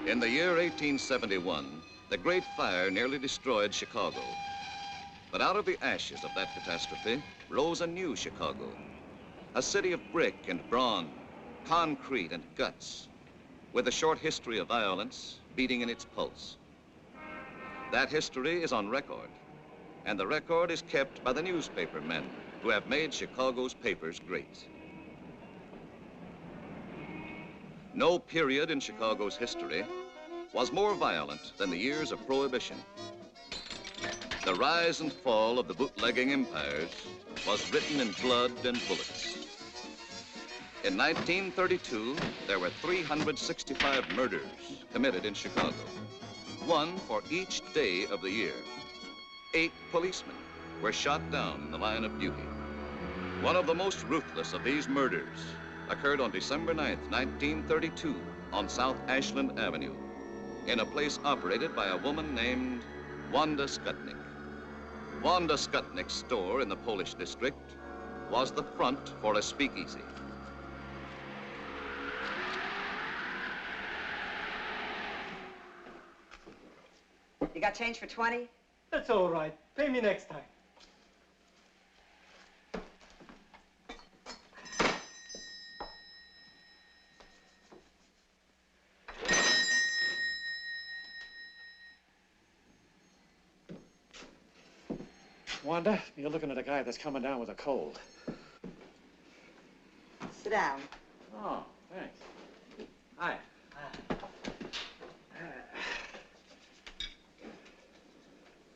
In the year 1871, the Great Fire nearly destroyed Chicago. But out of the ashes of that catastrophe rose a new Chicago, a city of brick and brawn, concrete and guts, with a short history of violence beating in its pulse. That history is on record, and the record is kept by the newspaper men who have made Chicago's papers great. No period in Chicago's history was more violent than the years of Prohibition. The rise and fall of the bootlegging empires was written in blood and bullets. In 1932, there were 365 murders committed in Chicago, one for each day of the year. 8 policemen were shot down in the line of duty. One of the most ruthless of these murders occurred on December 9th, 1932, on South Ashland Avenue, in a place operated by a woman named Wanda Skutnik. Wanda Skutnik's store in the Polish district was the front for a speakeasy. You got change for 20? That's all right. Pay me next time. Wanda, you're looking at a guy that's coming down with a cold. Sit down. Oh, thanks. Hi.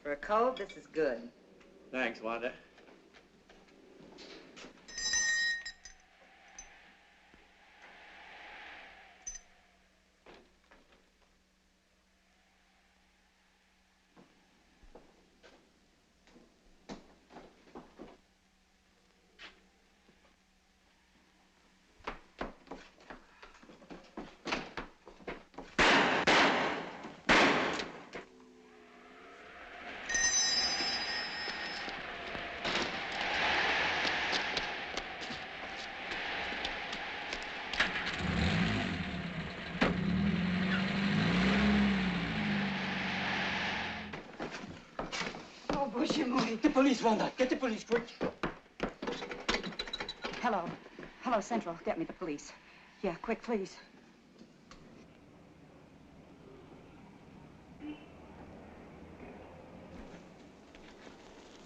For a cold, this is good. Thanks, Wanda. Get the police, Wanda. Get the police, quick. Hello. Hello, Central. Get me the police. Yeah, quick, please.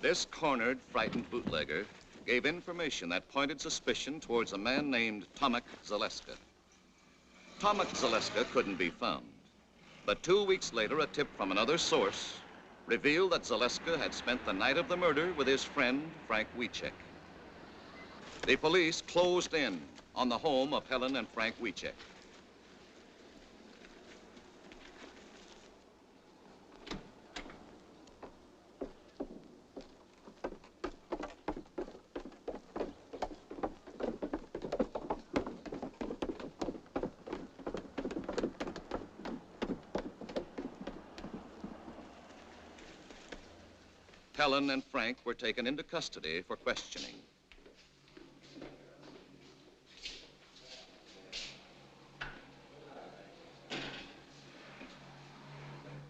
This cornered, frightened bootlegger gave information that pointed suspicion towards a man named Tomek Zaleska. Tomek Zaleska couldn't be found, but 2 weeks later, a tip from another source revealed that Zaleska had spent the night of the murder with his friend, Frank Wiecek. The police closed in on the home of Helen and Frank Wiecek. Helen and Frank were taken into custody for questioning.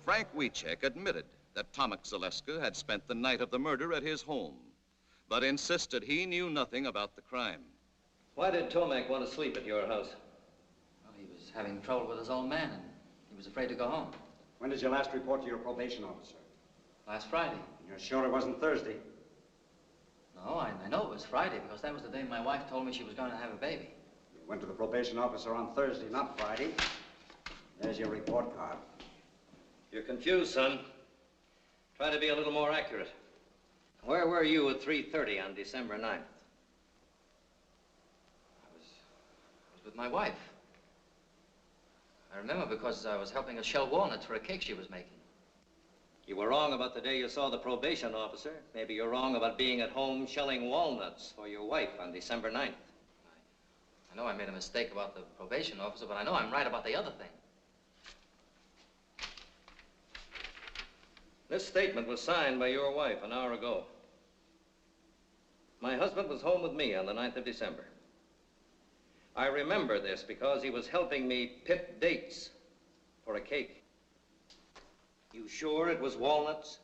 Frank Wiecek admitted that Tomek Zaleska had spent the night of the murder at his home, but insisted he knew nothing about the crime. Why did Tomek want to sleep at your house? Well, he was having trouble with his old man, and he was afraid to go home. When did you last report to your probation officer? Last Friday. You're sure it wasn't Thursday? No, I know it was Friday, because that was the day my wife told me she was going to have a baby. You went to the probation officer on Thursday, not Friday. There's your report card. You're confused, son. Try to be a little more accurate. Where were you at 3:30 on December 9th? I was with my wife. I remember because I was helping her shell walnuts for a cake she was making. You were wrong about the day you saw the probation officer. Maybe you're wrong about being at home shelling walnuts for your wife on December 9th. I know I made a mistake about the probation officer, but I know I'm right about the other thing. This statement was signed by your wife an hour ago. My husband was home with me on the 9th of December. I remember this because he was helping me pick dates for a cake. You sure it was walnuts?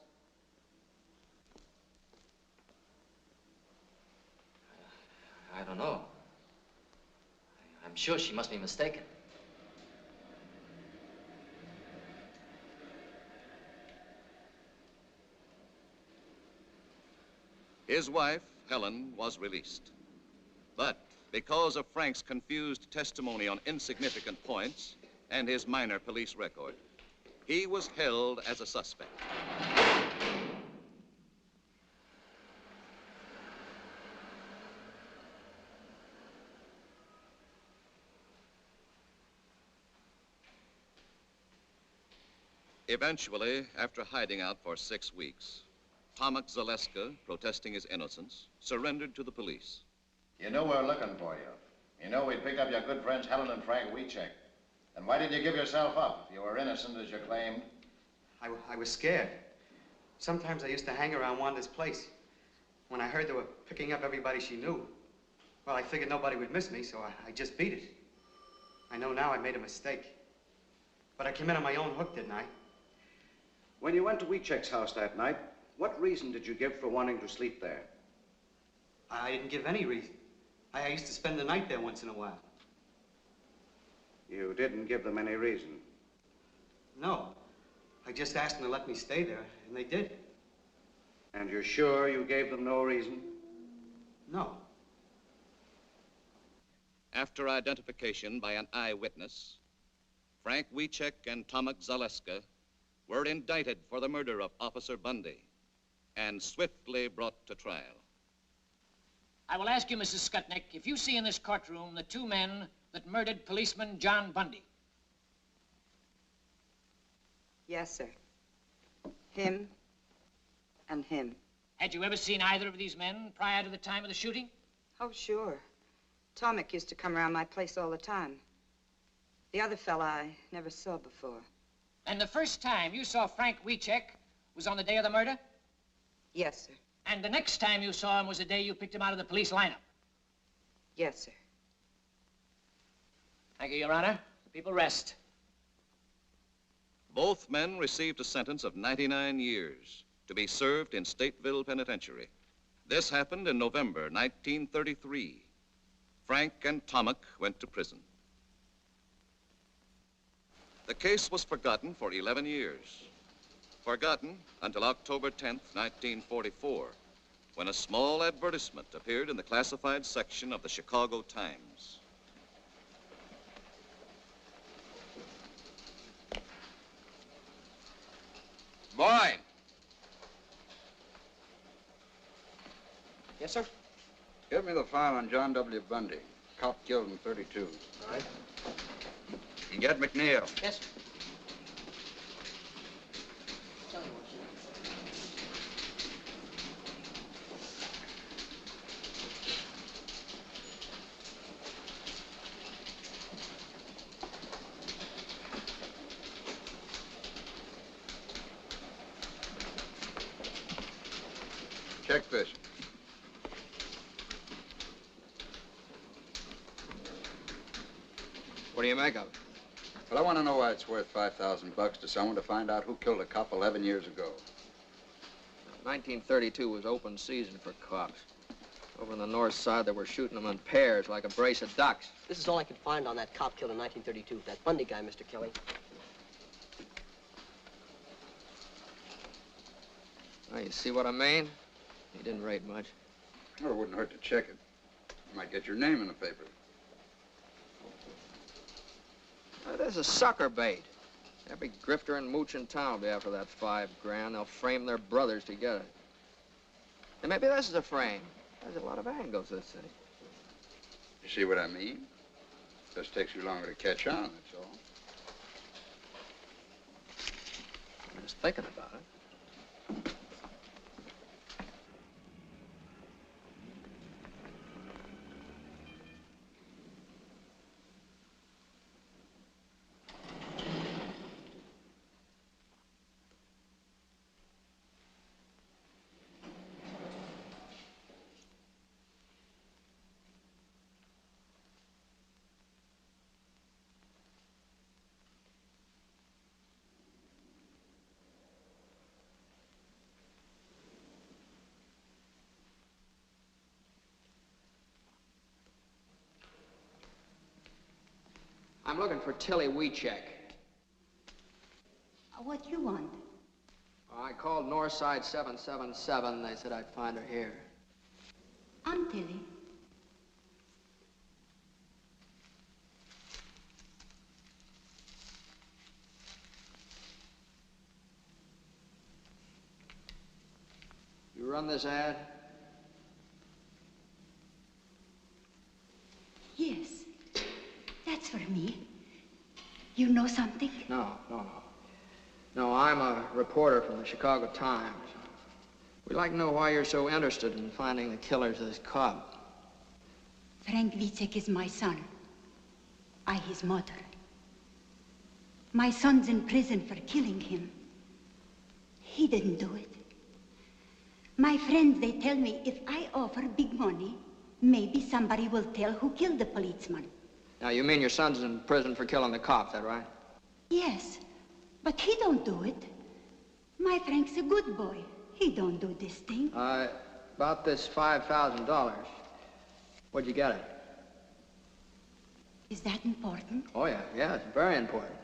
I don't know. I'm sure she must be mistaken. His wife, Helen, was released. But because of Frank's confused testimony on insignificant points and his minor police record, he was held as a suspect. Eventually, after hiding out for 6 weeks, Tomek Zaleska, protesting his innocence, surrendered to the police. You knew we were looking for you. You know we'd picked up your good friends Helen and Frank Wiechek. Then why did you give yourself up if you were innocent as you claimed? I was scared. Sometimes I used to hang around Wanda's place. When I heard they were picking up everybody she knew, well, I figured nobody would miss me, so I just beat it. I know now I made a mistake. But I came in on my own hook, didn't I? When you went to Wiechek's house that night, what reason did you give for wanting to sleep there? I didn't give any reason. I used to spend the night there once in a while. You didn't give them any reason? No. I just asked them to let me stay there, and they did. And you're sure you gave them no reason? No. After identification by an eyewitness, Frank Wiechek and Tomek Zaleska were indicted for the murder of Officer Bundy and swiftly brought to trial. I will ask you, Mrs. Skutnik, if you see in this courtroom the two men that murdered policeman John Bundy. Yes, sir. Him and him. Had you ever seen either of these men prior to the time of the shooting? Oh, sure. Tomek used to come around my place all the time. The other fella I never saw before. And the first time you saw Frank Wiechek was on the day of the murder? Yes, sir. And the next time you saw him was the day you picked him out of the police lineup? Yes, sir. Thank you, Your Honor. The people rest. Both men received a sentence of 99 years to be served in Stateville Penitentiary. This happened in November 1933. Frank and Tomek went to prison. The case was forgotten for 11 years. Forgotten until October 10th, 1944, when a small advertisement appeared in the classified section of the Chicago Times. Boy! Yes, sir? Give me the file on John W. Bundy, cop killed in 32. All right. And get McNeil. Yes, sir. Check this. What do you make of it? Well, I want to know why it's worth $5,000 to someone to find out who killed a cop 11 years ago. 1932 was open season for cops. Over on the north side, they were shooting them in pairs like a brace of ducks. This is all I could find on that cop killed in 1932, that Bundy guy, Mr. Kelly. Now, you see what I mean? He didn't rate much. Well, it wouldn't hurt to check it. You might get your name in the paper. This is sucker bait. Every grifter and mooch in town will be after that $5 grand. They'll frame their brothers to get it. And maybe this is a frame. There's a lot of angles, this thing. You see what I mean? Just takes you longer to catch on, that's all. I'm just thinking about it. I'm looking for Tilly Weecheck. What you want? I called Northside 777. They said I'd find her here. I'm Tilly. You run this ad? Yes. That's for me. You know something? No. No, I'm a reporter from the Chicago Times. We'd like to know why you're so interested in finding the killers of this cop. Frank Wiecek is my son. I his mother. My son's in prison for killing him. He didn't do it. My friends, they tell me if I offer big money, maybe somebody will tell who killed the policeman. Now, you mean your son's in prison for killing the cop, is that right? Yes, but he don't do it. My Frank's a good boy. He don't do this thing. About this $5,000. Where'd you get it? Is that important? Oh, yeah, it's very important.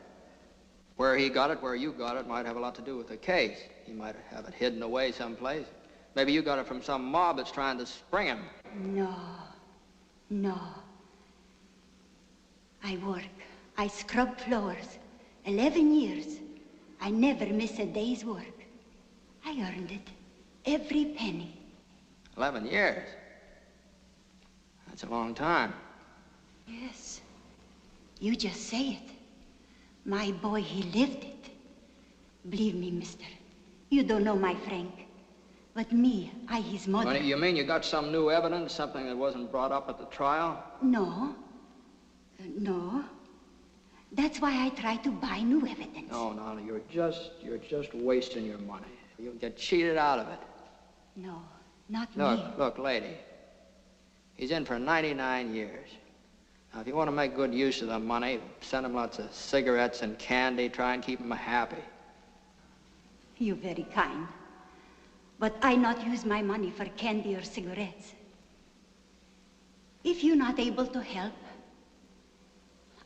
Where he got it, where you got it, might have a lot to do with the case. He might have it hidden away someplace. Maybe you got it from some mob that's trying to spring him. No. I work. I scrub floors. 11 years. I never miss a day's work. I earned it. Every penny. 11 years? That's a long time. Yes. You just say it. My boy, he lived it. Believe me, mister. You don't know my Frank. But me, I his mother. Well, you mean you got some new evidence, something that wasn't brought up at the trial? No. That's why I try to buy new evidence. No, you're just wasting your money. You'll get cheated out of it. No, not me. Look, lady. He's in for 99 years. Now, if you want to make good use of the money, send him lots of cigarettes and candy, try and keep him happy. You're very kind. But I not use my money for candy or cigarettes. If you're not able to help,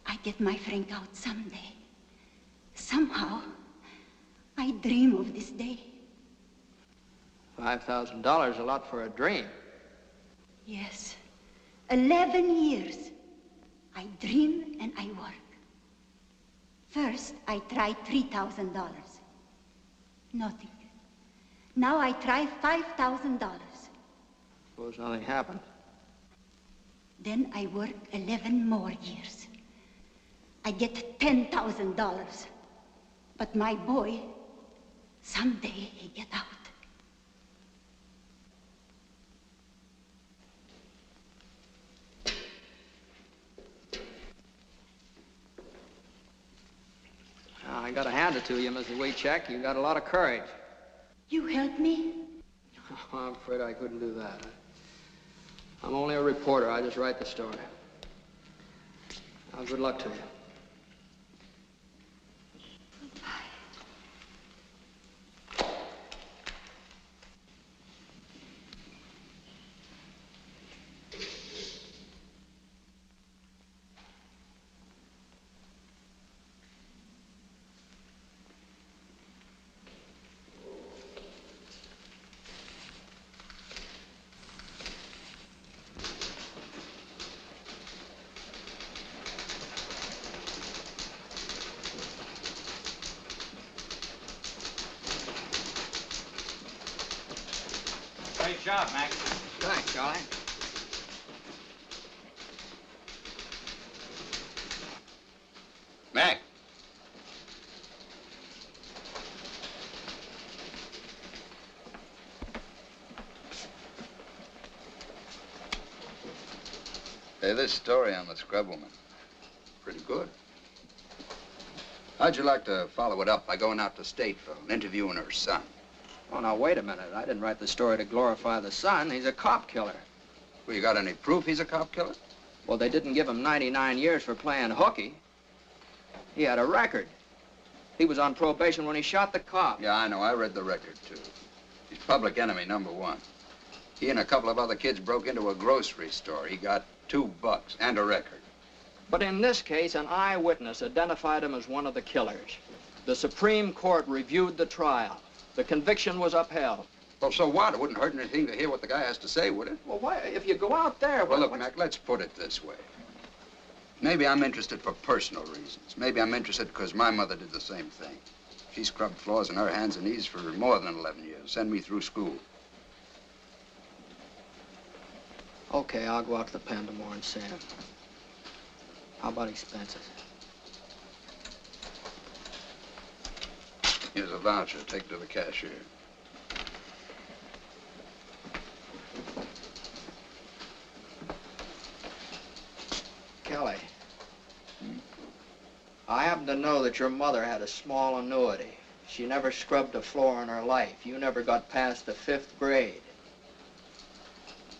I get my Frank out someday. Somehow, I dream of this day. $5,000 a lot for a dream. Yes. 11 years. I dream and I work. First, I tried $3,000. Nothing. Now I try $5,000. Suppose nothing happened. Then I work 11 more years. I get $10,000. But my boy, someday he get out. I gotta hand it to you, Mrs. Weecheck. You got a lot of courage. You help me? Oh, I'm afraid I couldn't do that. I'm only a reporter. I just write the story. Now, good luck to you. Great job, Max. Thanks, Charlie. Mac. Hey, this story on the scrub woman, pretty good. How'd you like to follow it up by going out to Stateville and interviewing her son? Oh, now, wait a minute. I didn't write the story to glorify the son. He's a cop killer. Well, you got any proof he's a cop killer? Well, they didn't give him 99 years for playing hooky. He had a record. He was on probation when he shot the cop. Yeah, I know. I read the record, too. He's public enemy #1. He and a couple of other kids broke into a grocery store. He got $2 and a record. But in this case, an eyewitness identified him as one of the killers. The Supreme Court reviewed the trial. The conviction was upheld. Well, so what? It wouldn't hurt anything to hear what the guy has to say, would it? Well, why, if you go out there... Well, look, Mac, let's put it this way. Maybe I'm interested for personal reasons. Maybe I'm interested because my mother did the same thing. She scrubbed floors on her hands and knees for more than 11 years, sent me through school. Okay, I'll go out to the pen tomorrow and see him. How about expenses? Here's a voucher. Take it to the cashier. Kelly. I happen to know that your mother had a small annuity. She never scrubbed a floor in her life. You never got past the 5th grade.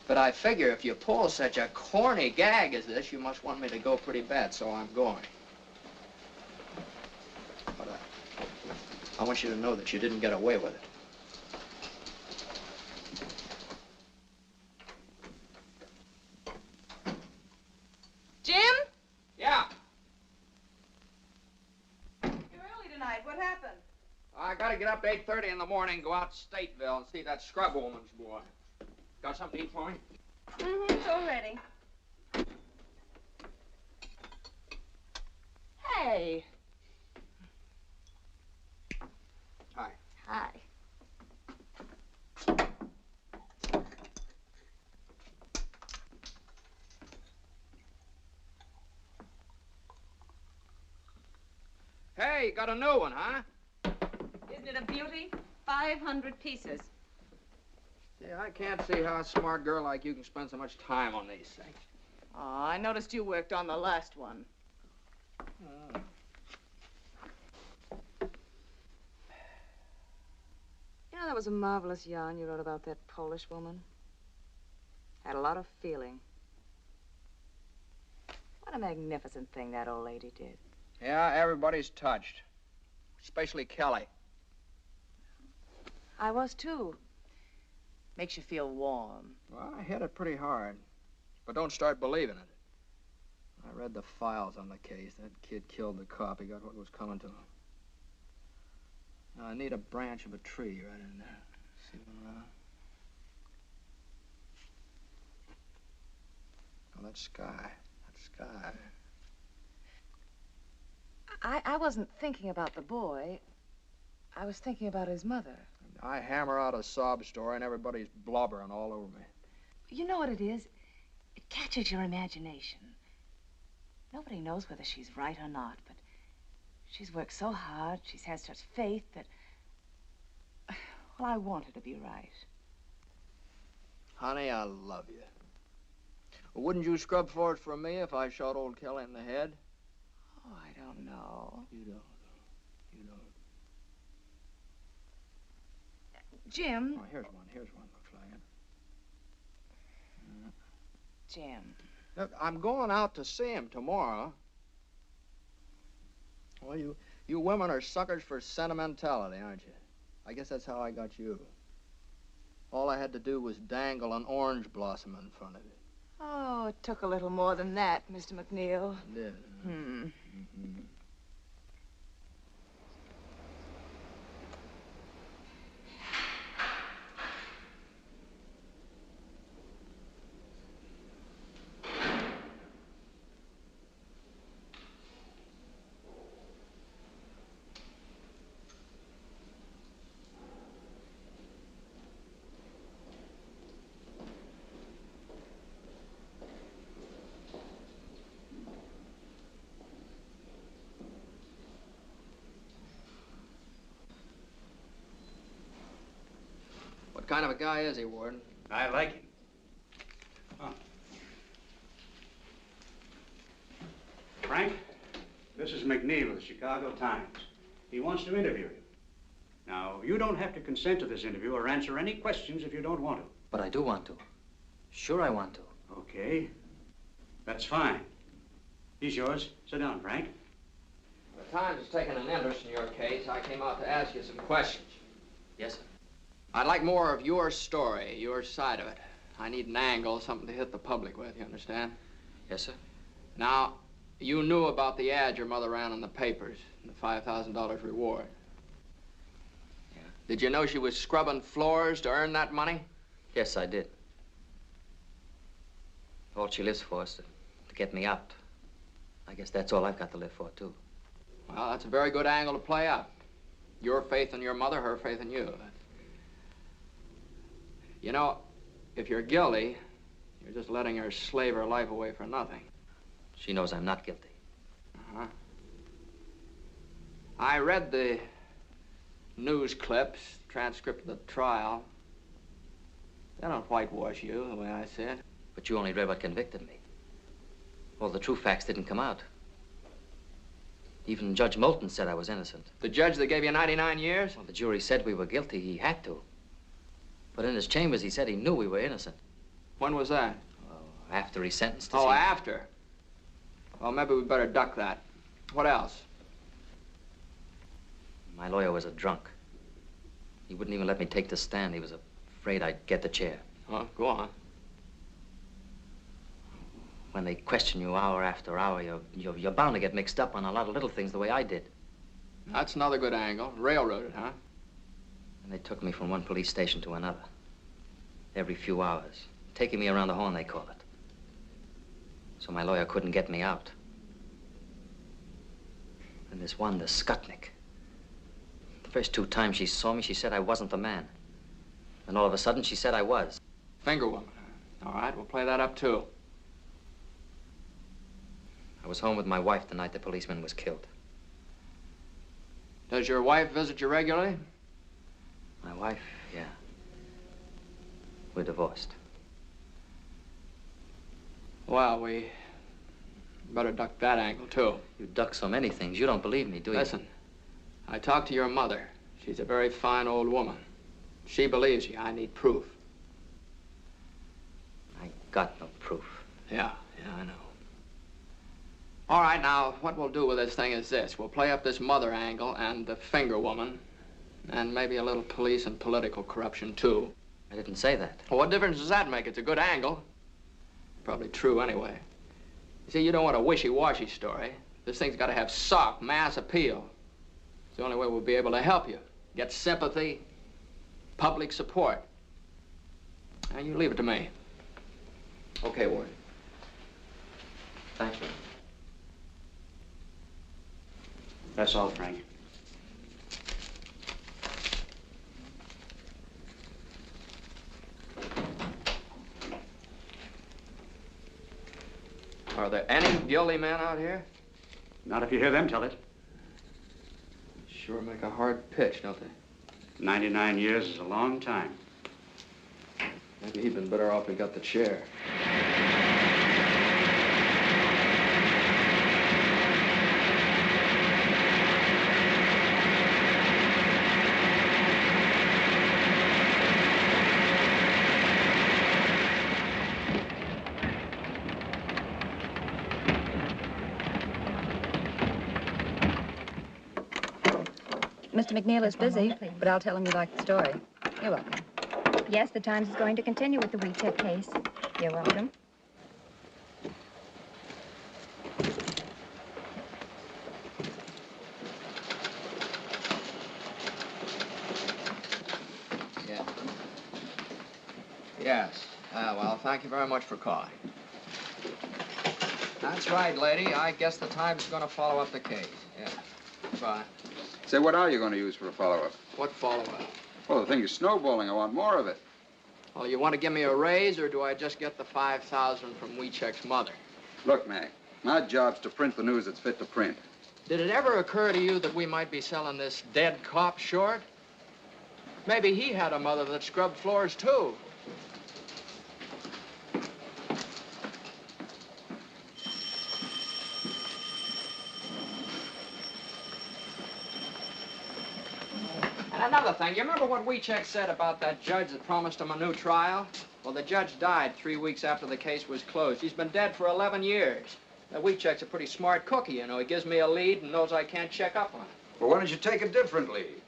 But I figure if you pull such a corny gag as this, you must want me to go pretty bad, so I'm going. But I want you to know that you didn't get away with it. Jim? Yeah? You're early tonight. What happened? I gotta get up at 8:30 in the morning, go out to Stateville and see that scrub woman's boy. Got something to eat for me? Mm-hmm, it's all ready. Hey. Hi. Hi. Hey, you got a new one, huh? Isn't it a beauty? 500 pieces. Yeah, I can't see how a smart girl like you can spend so much time on these things. Oh, I noticed you worked on the last one. You know, that was a marvelous yarn you wrote about that Polish woman. Had a lot of feeling. What a magnificent thing that old lady did. Yeah, everybody's touched. Especially Kelly. I was, too. Makes you feel warm. Well, I hit it pretty hard. But don't start believing it. I read the files on the case. That kid killed the cop. He got what was coming to him. Now, I need a branch of a tree right in there. See one around. Oh, that sky. That sky. I wasn't thinking about the boy. I was thinking about his mother. I hammer out a sob story and everybody's blubbering all over me. You know what it is? It catches your imagination. Nobody knows whether she's right or not, but she's worked so hard, she's had such faith that, well, I want her to be right. Honey, I love you. Well, wouldn't you scrub for it for me if I shot old Kelly in the head? Oh, I don't know. You don't. You don't. Jim. Oh, here's one. Here's one. Looks like it. Jim. Look, I'm going out to see him tomorrow. Well, you women are suckers for sentimentality, aren't you? I guess that's how I got you. All I had to do was dangle an orange blossom in front of you. Oh, it took a little more than that, Mr. McNeil. It did. Mm-hmm. What kind of a guy is he, Warden? I like him. Oh. Frank, this is McNeil of the Chicago Times. He wants to interview you. Now, you don't have to consent to this interview or answer any questions if you don't want to. But I do want to. Sure I want to. Okay. That's fine. He's yours. Sit down, Frank. The Times has taken an interest in your case. I came out to ask you some questions. Yes, sir. I'd like more of your story, your side of it. I need an angle, something to hit the public with, you understand? Yes, sir. Now, You knew about the ad your mother ran in the papers, the $5,000 reward. Yeah. Did you know she was scrubbing floors to earn that money? Yes, I did. All she lives for is to get me out. I guess that's all I've got to live for, too. Well, that's a very good angle to play up. Your faith in your mother, her faith in you. You know, if you're guilty, you're just letting her slave her life away for nothing. She knows I'm not guilty. Uh-huh. I read the news clips, transcript of the trial. They don't whitewash you, the way I see it. But you only read what convicted me. All the true facts didn't come out. Even Judge Moulton said I was innocent. The judge that gave you 99 years? Well, the jury said we were guilty. He had to. But in his chambers, he said he knew we were innocent. When was that? Well, after he sentenced us. Oh, after? Well, maybe we better duck that. What else? My lawyer was a drunk. He wouldn't even let me take the stand. He was afraid I'd get the chair. Oh, go on. When they question you hour after hour, you're bound to get mixed up on a lot of little things the way I did. That's another good angle. Railroaded, huh? And they took me from one police station to another. Every few hours. Taking me around the horn, they call it. So my lawyer couldn't get me out. And this one, the Skutnik. The first 2 times she saw me, she said I wasn't the man. And all of a sudden, she said I was. Finger woman. All right, we'll play that up, too. I was home with my wife the night the policeman was killed. Does your wife visit you regularly? My wife, yeah. We're divorced. Well, we better duck that angle, too. You duck so many things. You don't believe me, do you? Listen, I talked to your mother. She's a very fine old woman. She believes you. I need proof. I got no proof. Yeah, I know. All right, now, what we'll do with this thing is this. We'll play up this mother angle and the finger woman, and maybe a little police and political corruption, too. I didn't say that. Well, what difference does that make? It's a good angle. Probably true, anyway. You see, you don't want a wishy-washy story. This thing's got to have sock, mass appeal. It's the only way we'll be able to help you. Get sympathy, public support. Now, you leave it to me. Okay, Ward. Thank you. That's all, Frank. Are there any guilty men out here? Not if you hear them tell it. Sure make a hard pitch, don't they? 99 years is a long time. Maybe he'd been better off he got the chair. Mr. McNeil is busy, but I'll tell him you like the story. You're welcome. Yes, the Times is going to continue with the WeCheck case. You're welcome. Yeah. Yes. Well, thank you very much for calling. That's right, lady. I guess the Times is going to follow up the case. Yeah. Bye. Say, what are you going to use for a follow-up? What follow-up? Well, the thing is snowballing. I want more of it. Well, you want to give me a raise, or do I just get the $5,000 from WeCheck's mother? Look, Mac, my job's to print the news that's fit to print. Did it ever occur to you that we might be selling this dead cop short? Maybe he had a mother that scrubbed floors, too. And another thing, you remember what WeCheck said about that judge that promised him a new trial? Well, the judge died 3 weeks after the case was closed. He's been dead for 11 years. Now, WeCheck's a pretty smart cookie, you know. He gives me a lead and knows I can't check up on it. Well, why don't you take a different lead?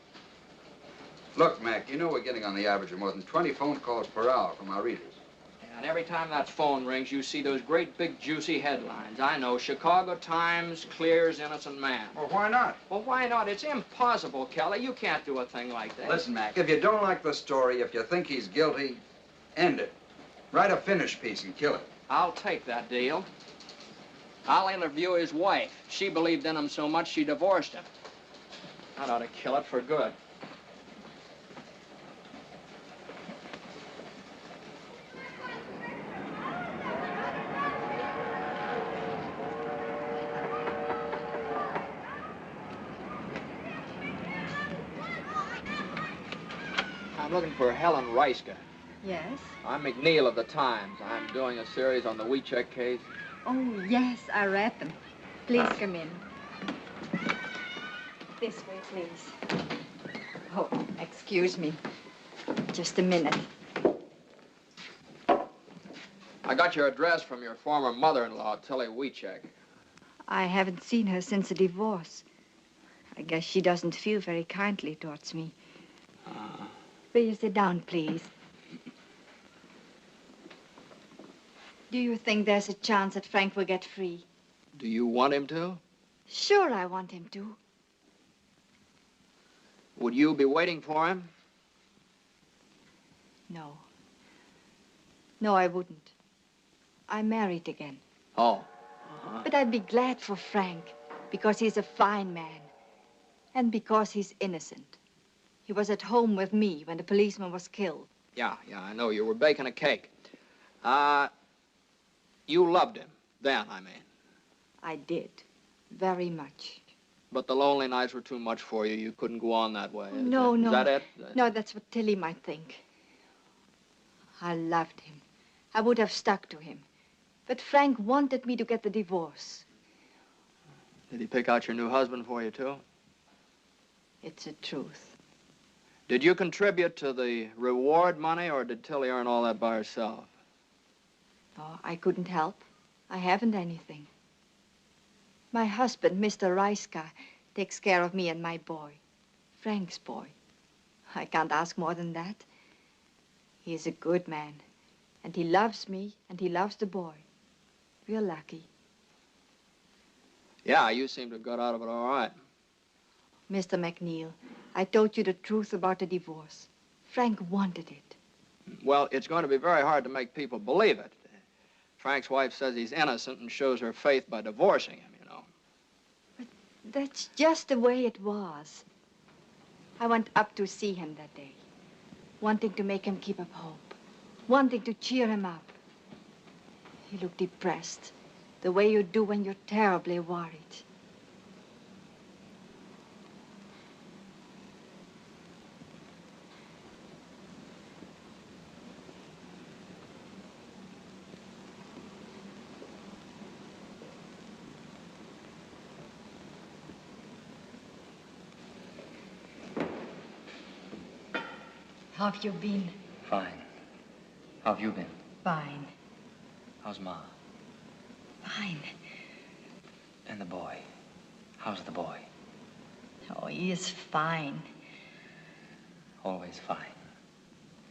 Look, Mac, you know we're getting on the average of more than 20 phone calls per hour from our readers. And every time that phone rings, you see those great big juicy headlines. I know, Chicago Times clears innocent man. Well, why not? Well, why not? It's impossible, Kelly. You can't do a thing like that. Listen, Mac, if you don't like the story, if you think he's guilty, end it. Write a finish piece and kill it. I'll take that deal. I'll interview his wife. She believed in him so much she divorced him. That ought to kill it for good. I'm looking for Helen Reiska. Yes? I'm McNeil of the Times. I'm doing a series on the WeCheck case. Oh, yes, I read them. Please come in. This way, please. Oh, excuse me. Just a minute. I got your address from your former mother-in-law, Tilly WeCheck. I haven't seen her since the divorce. I guess she doesn't feel very kindly towards me. Will you sit down, please? Do you think there's a chance that Frank will get free? Do you want him to? Sure, I want him to. Would you be waiting for him? No. No, I wouldn't. I'm married again. Oh. But I'd be glad for Frank, because he's a fine man. And because he's innocent. He was at home with me when the policeman was killed. Yeah, I know. You were baking a cake. You loved him then, I mean. I did. Very much. But the lonely nights were too much for you. You couldn't go on that way. No. Is that it? No, that's what Tilly might think. I loved him. I would have stuck to him. But Frank wanted me to get the divorce. Did he pick out your new husband for you, too? It's the truth. Did you contribute to the reward money, or did Tilly earn all that by herself? Oh, I couldn't help. I haven't anything. My husband, Mr. Reiska, takes care of me and my boy. Frank's boy. I can't ask more than that. He is a good man. And he loves me, and he loves the boy. We're lucky. Yeah, you seem to have got out of it all right. Mr. McNeil, I told you the truth about the divorce. Frank wanted it. Well, it's going to be very hard to make people believe it. Frank's wife says he's innocent and shows her faith by divorcing him, you know. But that's just the way it was. I went up to see him that day, wanting to make him keep up hope, wanting to cheer him up. He looked depressed, the way you do when you're terribly worried. How have you been? Fine. How have you been? Fine. How's Ma? Fine. And the boy? How's the boy? Oh, he is fine. Always fine.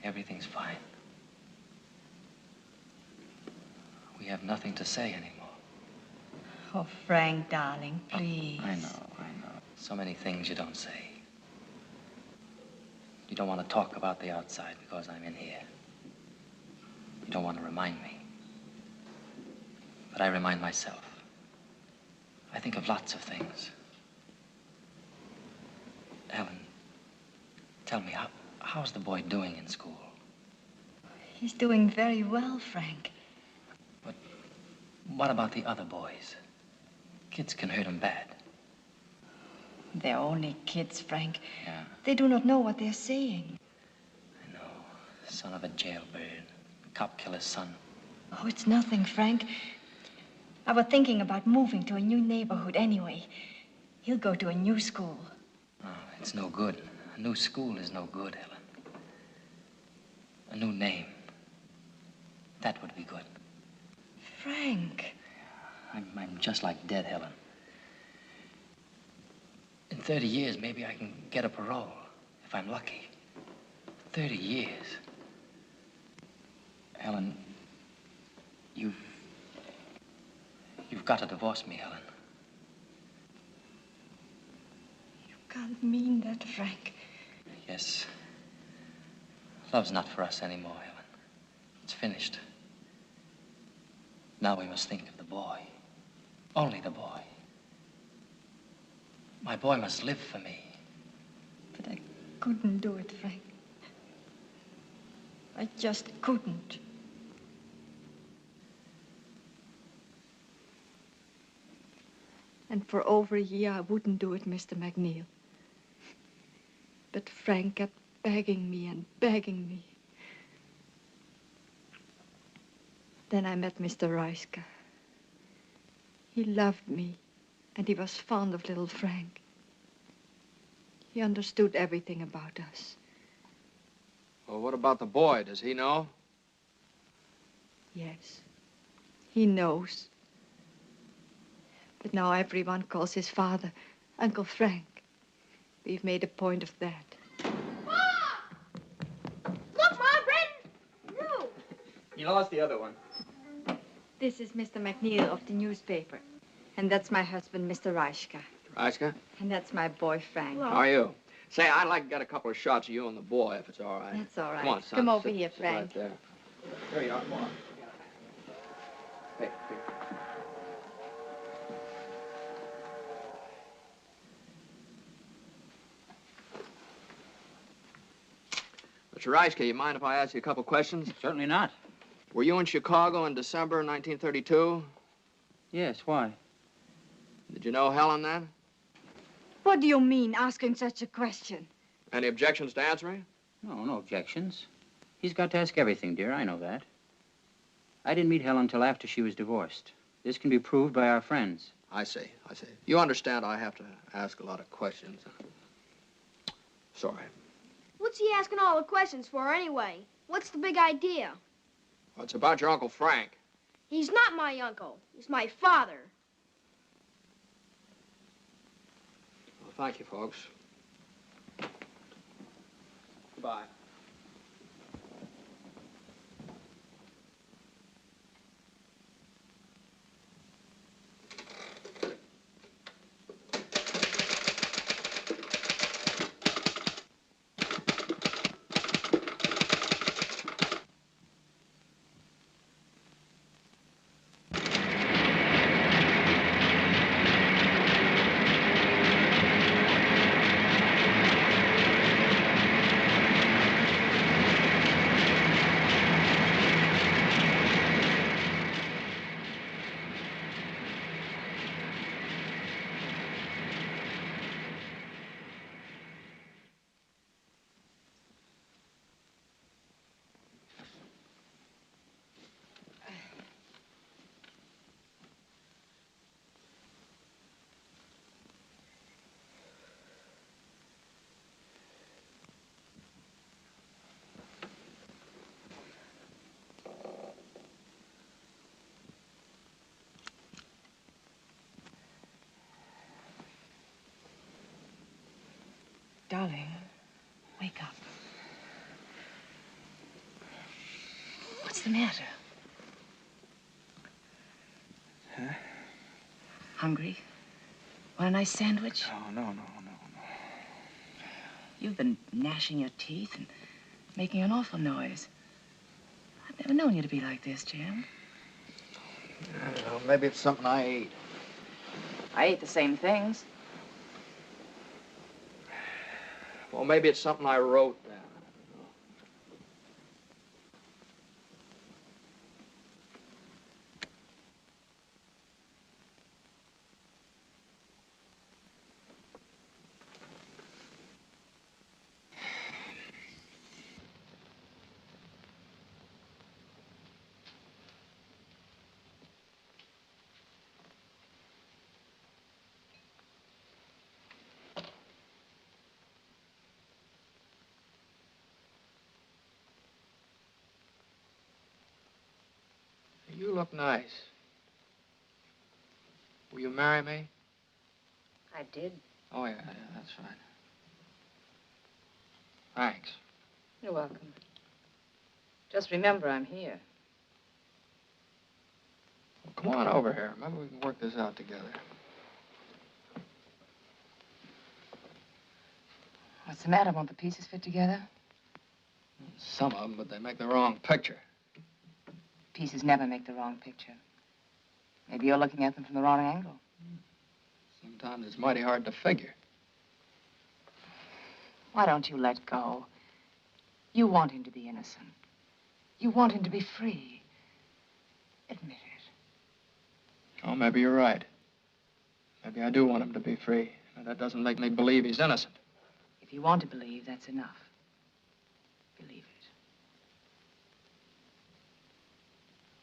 Everything's fine. We have nothing to say anymore. Oh, Frank, darling, please. I know. So many things you don't say. You don't want to talk about the outside because I'm in here. You don't want to remind me. But I remind myself. I think of lots of things. Ellen, tell me, how's the boy doing in school? He's doing very well, Frank. But what about the other boys? Kids can hurt him bad. They're only kids, Frank. Yeah. They do not know what they're saying. I know. Son of a jailbird. Cop killer's son. Oh, it's nothing, Frank. I was thinking about moving to a new neighborhood anyway. He'll go to a new school. Oh, it's no good. A new school is no good, Helen. A new name. That would be good. Frank. I'm just like dead, Helen. In 30 years, maybe I can get a parole, if I'm lucky. 30 years. Helen, You've got to divorce me, Helen. You can't mean that, Frank. Yes. Love's not for us anymore, Helen. It's finished. Now we must think of the boy. Only the boy. My boy must live for me. But I couldn't do it, Frank. I just couldn't. And for over a year, I wouldn't do it, Mr. McNeil. But Frank kept begging me and begging me. Then I met Mr. Reiska. He loved me, and he was fond of little Frank. He understood everything about us. Well, what about the boy? Does he know? Yes, he knows. But now everyone calls his father Uncle Frank. We've made a point of that. Look, Mom, Brandon! No! You lost the other one. This is Mr. McNeil of the newspaper. And that's my husband, Mr. Reiska. Reiska? And that's my boy, Frank. How are you? Say, I'd like to get a couple of shots of you and the boy, if it's all right. That's all right. Come on, son. Come over Sit- here, sit right Frank. there. There you are. Come on. Hey, hey. Mr. Reiska, you mind if I ask you a couple questions? Certainly not. Were you in Chicago in December 1932? Yes, why? Did you know Helen then? What do you mean, asking such a question? Any objections to answering? No, no objections. He's got to ask everything, dear. I know that. I didn't meet Helen until after she was divorced. This can be proved by our friends. I see. You understand I have to ask a lot of questions. Sorry. What's he asking all the questions for anyway? What's the big idea? Well, it's about your Uncle Frank. He's not my uncle. He's my father. Well, thank you, folks. Goodbye. Darling, wake up. What's the matter? Huh? Hungry? Want a nice sandwich? Oh, no. You've been gnashing your teeth and making an awful noise. I've never known you to be like this, Jim. I don't know. Maybe it's something I ate. I ate the same things. Well, maybe it's something I wrote down. You look nice. Will you marry me? I did. Oh, yeah, that's fine. Thanks. You're welcome. Just remember I'm here. Come on over here. Maybe we can work this out together. What's the matter? Won't the pieces fit together? Some of them, but they make the wrong picture. Pieces never make the wrong picture. Maybe you're looking at them from the wrong angle. Sometimes it's mighty hard to figure. Why don't you let go? You want him to be innocent. You want him to be free. Admit it. Oh, maybe you're right. Maybe I do want him to be free. And that doesn't make me believe he's innocent. If you want to believe, that's enough. Believe it.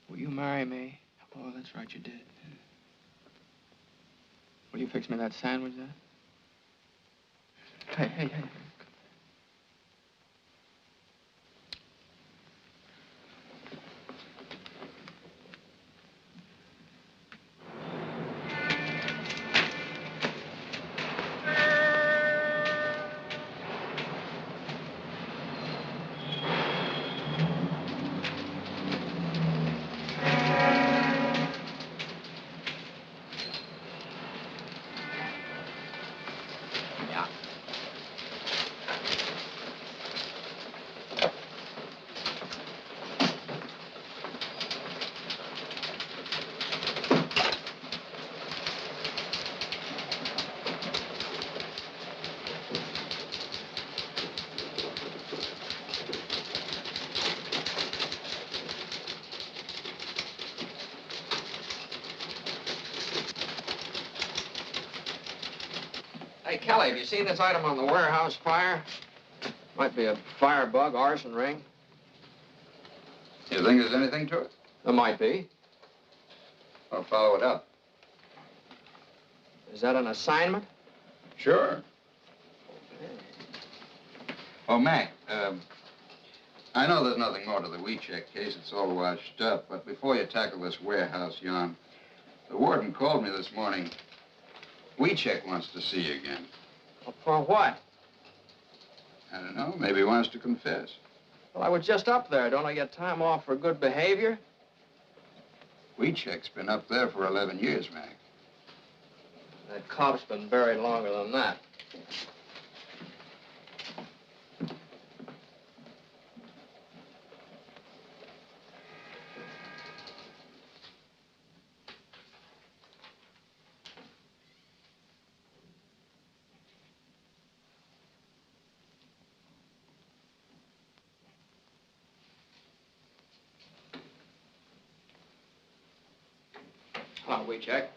Will you marry me? Oh, that's right, you did. Will you fix me that sandwich there? Hey. Hey, Kelly, have you seen this item on the warehouse fire? Might be a firebug, arson ring. You think there's anything to it? There might be. I'll follow it up. Is that an assignment? Sure. Oh, Mac, I know there's nothing more to the WeCheck case. It's all washed up. But before you tackle this warehouse yarn, the warden called me this morning. WeCheck wants to see you again. Well, for what? I don't know. Maybe he wants to confess. Well, I was just up there. Don't I get time off for good behavior? WeCheck's been up there for 11 years, Mac. That cop's been buried longer than that. Hello, WeCheck.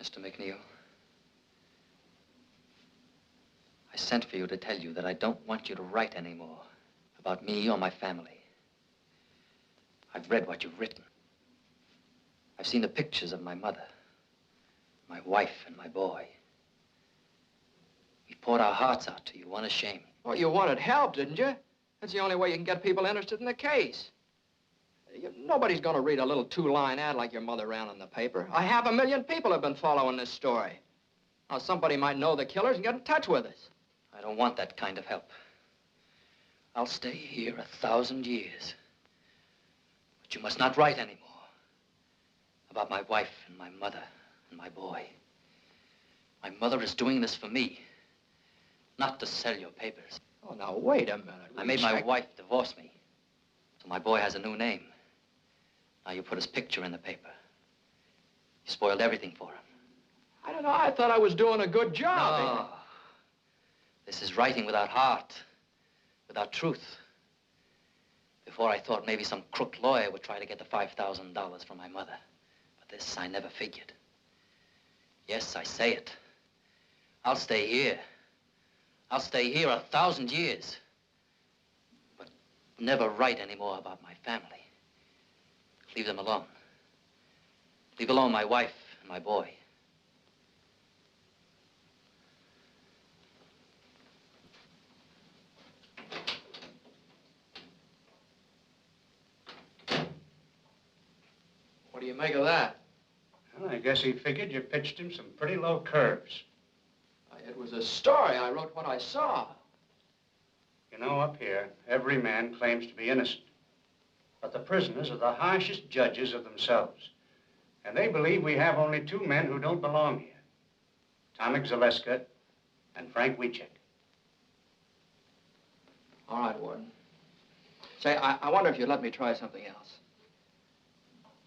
Mr. McNeil, I sent for you to tell you that I don't want you to write anymore about me or my family. I've read what you've written. I've seen the pictures of my mother, my wife, and my boy. We poured our hearts out to you, unashamed. Well, you wanted help, didn't you? That's the only way you can get people interested in the case. Nobody's going to read a little two-line ad like your mother ran in the paper. 500,000 people have been following this story. Now, somebody might know the killers and get in touch with us. I don't want that kind of help. I'll stay here 1,000 years. But you must not write anymore about my wife and my mother and my boy. My mother is doing this for me, not to sell your papers. Oh, now, wait a minute. I made my wife divorce me, so my boy has a new name. Now you put his picture in the paper. You spoiled everything for him. I don't know. I thought I was doing a good job. No. This is writing without heart, without truth. Before I thought maybe some crook lawyer would try to get the $5,000 from my mother. But this I never figured. Yes, I say it. I'll stay here. I'll stay here 1,000 years. But never write anymore about my family. Leave them alone. Leave alone my wife and my boy. What do you make of that? Well, I guess he figured you pitched him some pretty low curves. It was a story. I wrote what I saw. You know, up here, every man claims to be innocent. But the prisoners are the harshest judges of themselves. And they believe we have only two men who don't belong here. Tomek Zaleska and Frank Wiecek. All right, Warden. Say, I wonder if you'd let me try something else.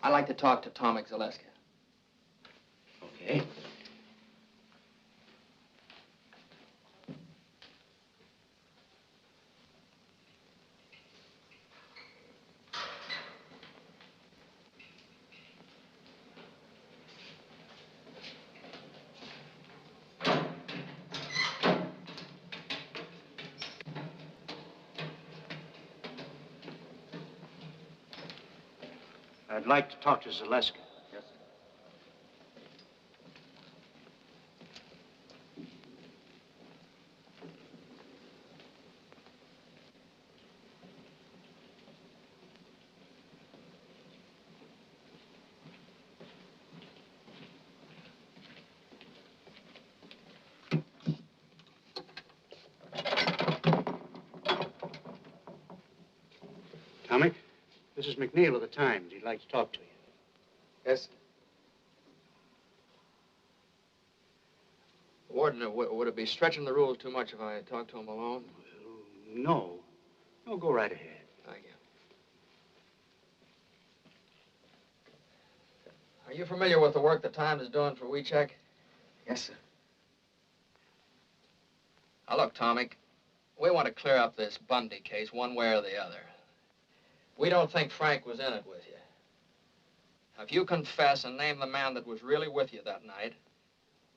I'd like to talk to Tomek Zaleska. Okay. I'd like to talk to Zaleska. Yes, sir. Tomek, this is McNeil of the Times. He'd like to talk to you. Yes, sir. Warden, would it be stretching the rules too much if I talked to him alone? No. No, go right ahead. Thank you. Are you familiar with the work the Times is doing for Wiecek? Yes, sir. Now, look, Tomek, we want to clear up this Bundy case one way or the other. We don't think Frank was in it with you. Now, if you confess and name the man that was really with you that night,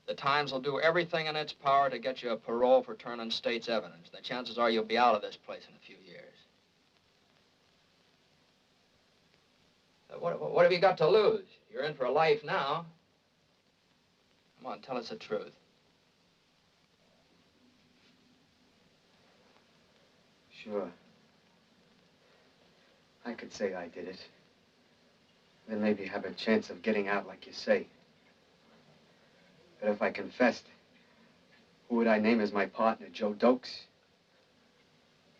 the Times will do everything in its power to get you a parole for turning state's evidence. The chances are you'll be out of this place in a few years. What have you got to lose? You're in for a life now. Come on, tell us the truth. Sure. I could say I did it. Then maybe have a chance of getting out like you say. But if I confessed, who would I name as my partner, Joe Dokes?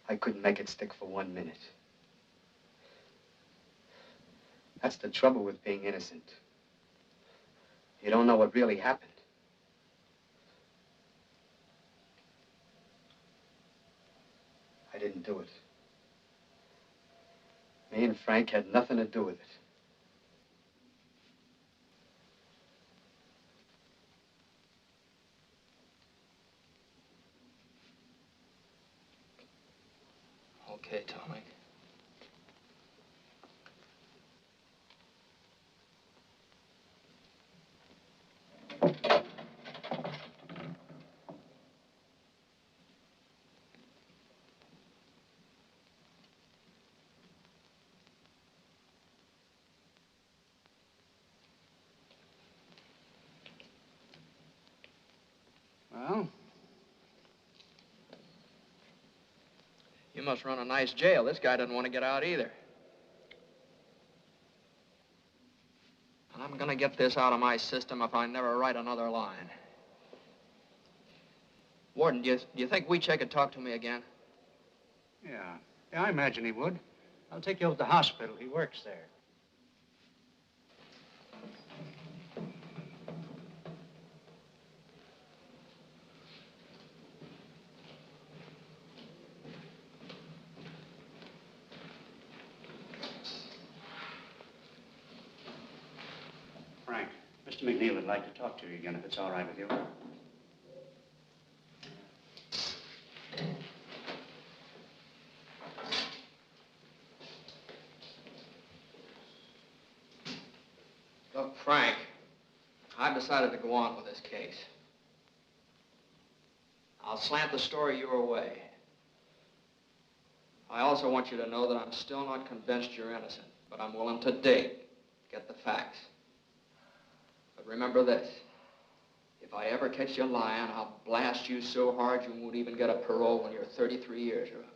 I couldn't make it stick for 1 minute. That's the trouble with being innocent. You don't know what really happened. I didn't do it. Me and Frank had nothing to do with it. Okay, Tomek. Well? You must run a nice jail. This guy doesn't want to get out either. I'm gonna get this out of my system if I never write another line. Warden, do you think Wiecek could talk to me again? Yeah. Yeah, I imagine he would. I'll take you over to the hospital. He works there. Frank, Mr. McNeil would like to talk to you again, if it's all right with you. Look, Frank, I've decided to go on with this case. I'll slant the story your way. I also want you to know that I'm still not convinced you're innocent, but I'm willing to dig, get the facts. But remember this, if I ever catch you lying, I'll blast you so hard you won't even get a parole when you're 33 years or up.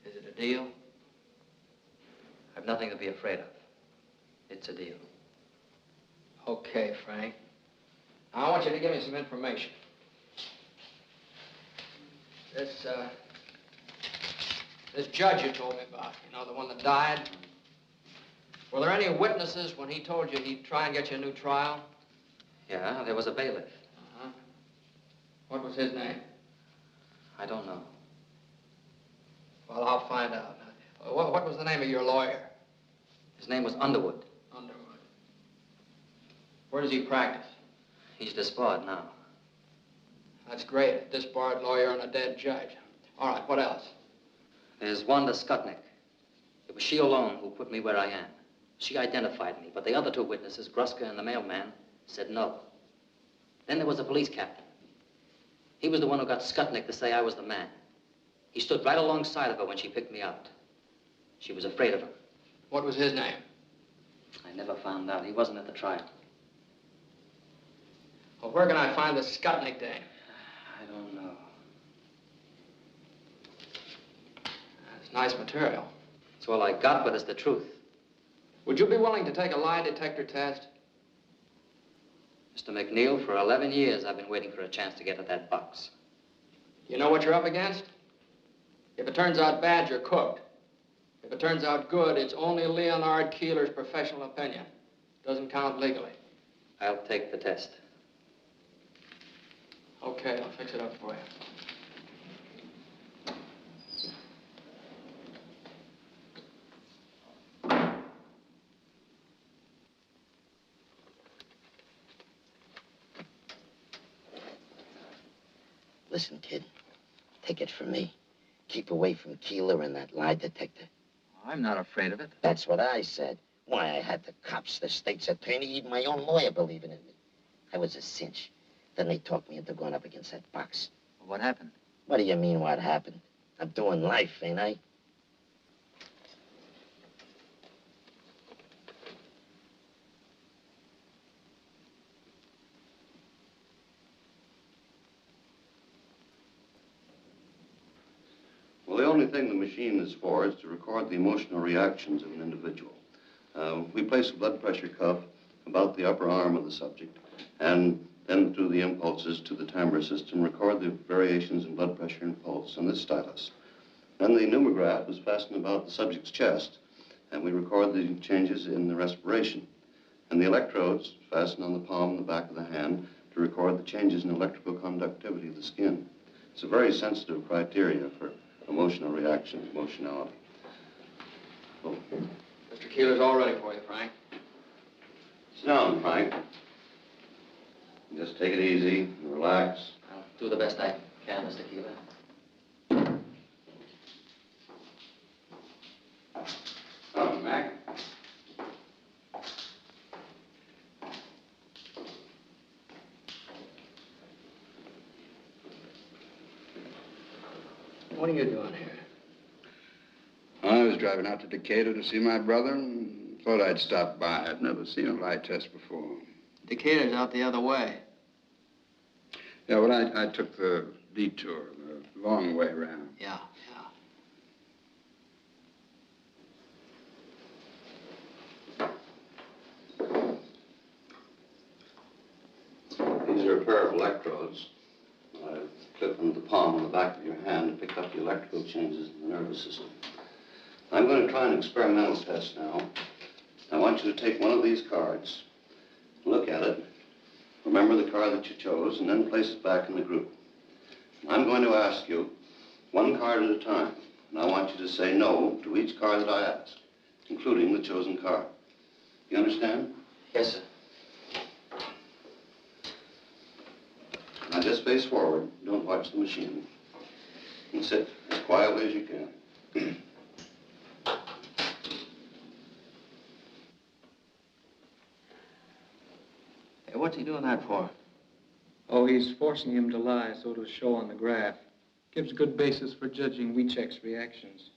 Is it a deal? I've nothing to be afraid of. It's a deal. Okay, Frank. Now, I want you to give me some information. This judge you told me about, you know, the one that died. Were there any witnesses when he told you he'd try and get you a new trial? Yeah, there was a bailiff. Uh-huh. What was his name? I don't know. Well, I'll find out. What was the name of your lawyer? His name was Underwood. Underwood. Where does he practice? He's disbarred now. That's great. A disbarred lawyer and a dead judge. All right, what else? There's Wanda Skutnik. It was she alone who put me where I am. She identified me, but the other two witnesses, Gruska and the mailman, said no. Then there was the police captain. He was the one who got Skutnik to say I was the man. He stood right alongside of her when she picked me out. She was afraid of him. What was his name? I never found out. He wasn't at the trial. Well, where can I find the Skutnik dame? I don't know. That's nice material. It's all I got, but it's the truth. Would you be willing to take a lie detector test? Mr. McNeil, for 11 years, I've been waiting for a chance to get at that box. You know what you're up against? If it turns out bad, you're cooked. If it turns out good, it's only Leonard Keeler's professional opinion. Doesn't count legally. I'll take the test. Okay, I'll fix it up for you. Listen, kid, take it from me. Keep away from Keeler and that lie detector. I'm not afraid of it. That's what I said. Why, I had the cops, the state's attorney, even my own lawyer believing in me. I was a cinch. Then they talked me into going up against that box. What happened? What do you mean, what happened? I'm doing life, ain't I? Well, the only thing the machine is for is to record the emotional reactions of an individual. We place a blood pressure cuff about the upper arm of the subject, and then through the impulses to the timbre system, record the variations in blood pressure and pulse on this stylus. Then the pneumograph is fastened about the subject's chest, and we record the changes in the respiration. And the electrodes fastened on the palm and the back of the hand to record the changes in electrical conductivity of the skin. It's a very sensitive criteria for emotional reaction, emotionality. Oh. Mr. Keeler's all ready for you, Frank. Sit down, Frank. Just take it easy and relax. I'll do the best I can, Mr. Keeler. Come, Mac. What are you doing here? I was driving out to Decatur to see my brother and thought I'd stop by. I'd never seen a lie test before. Decatur's out the other way. Yeah, well, I took the detour, the long way around. Yeah. These are a pair of electrodes. I clip them to the palm on the back of your hand to pick up the electrical changes in the nervous system. I'm going to try an experimental test now. I want you to take one of these cards, look at it, remember the card that you chose, and then place it back in the group. I'm going to ask you one card at a time, and I want you to say no to each card that I ask, including the chosen card. You understand? Yes, sir. Now just face forward. Don't watch the machine. And sit as quietly as you can. Hey, what's he doing that for? Oh, he's forcing him to lie so it'll show on the graph. Gives good basis for judging Wiechek's reactions.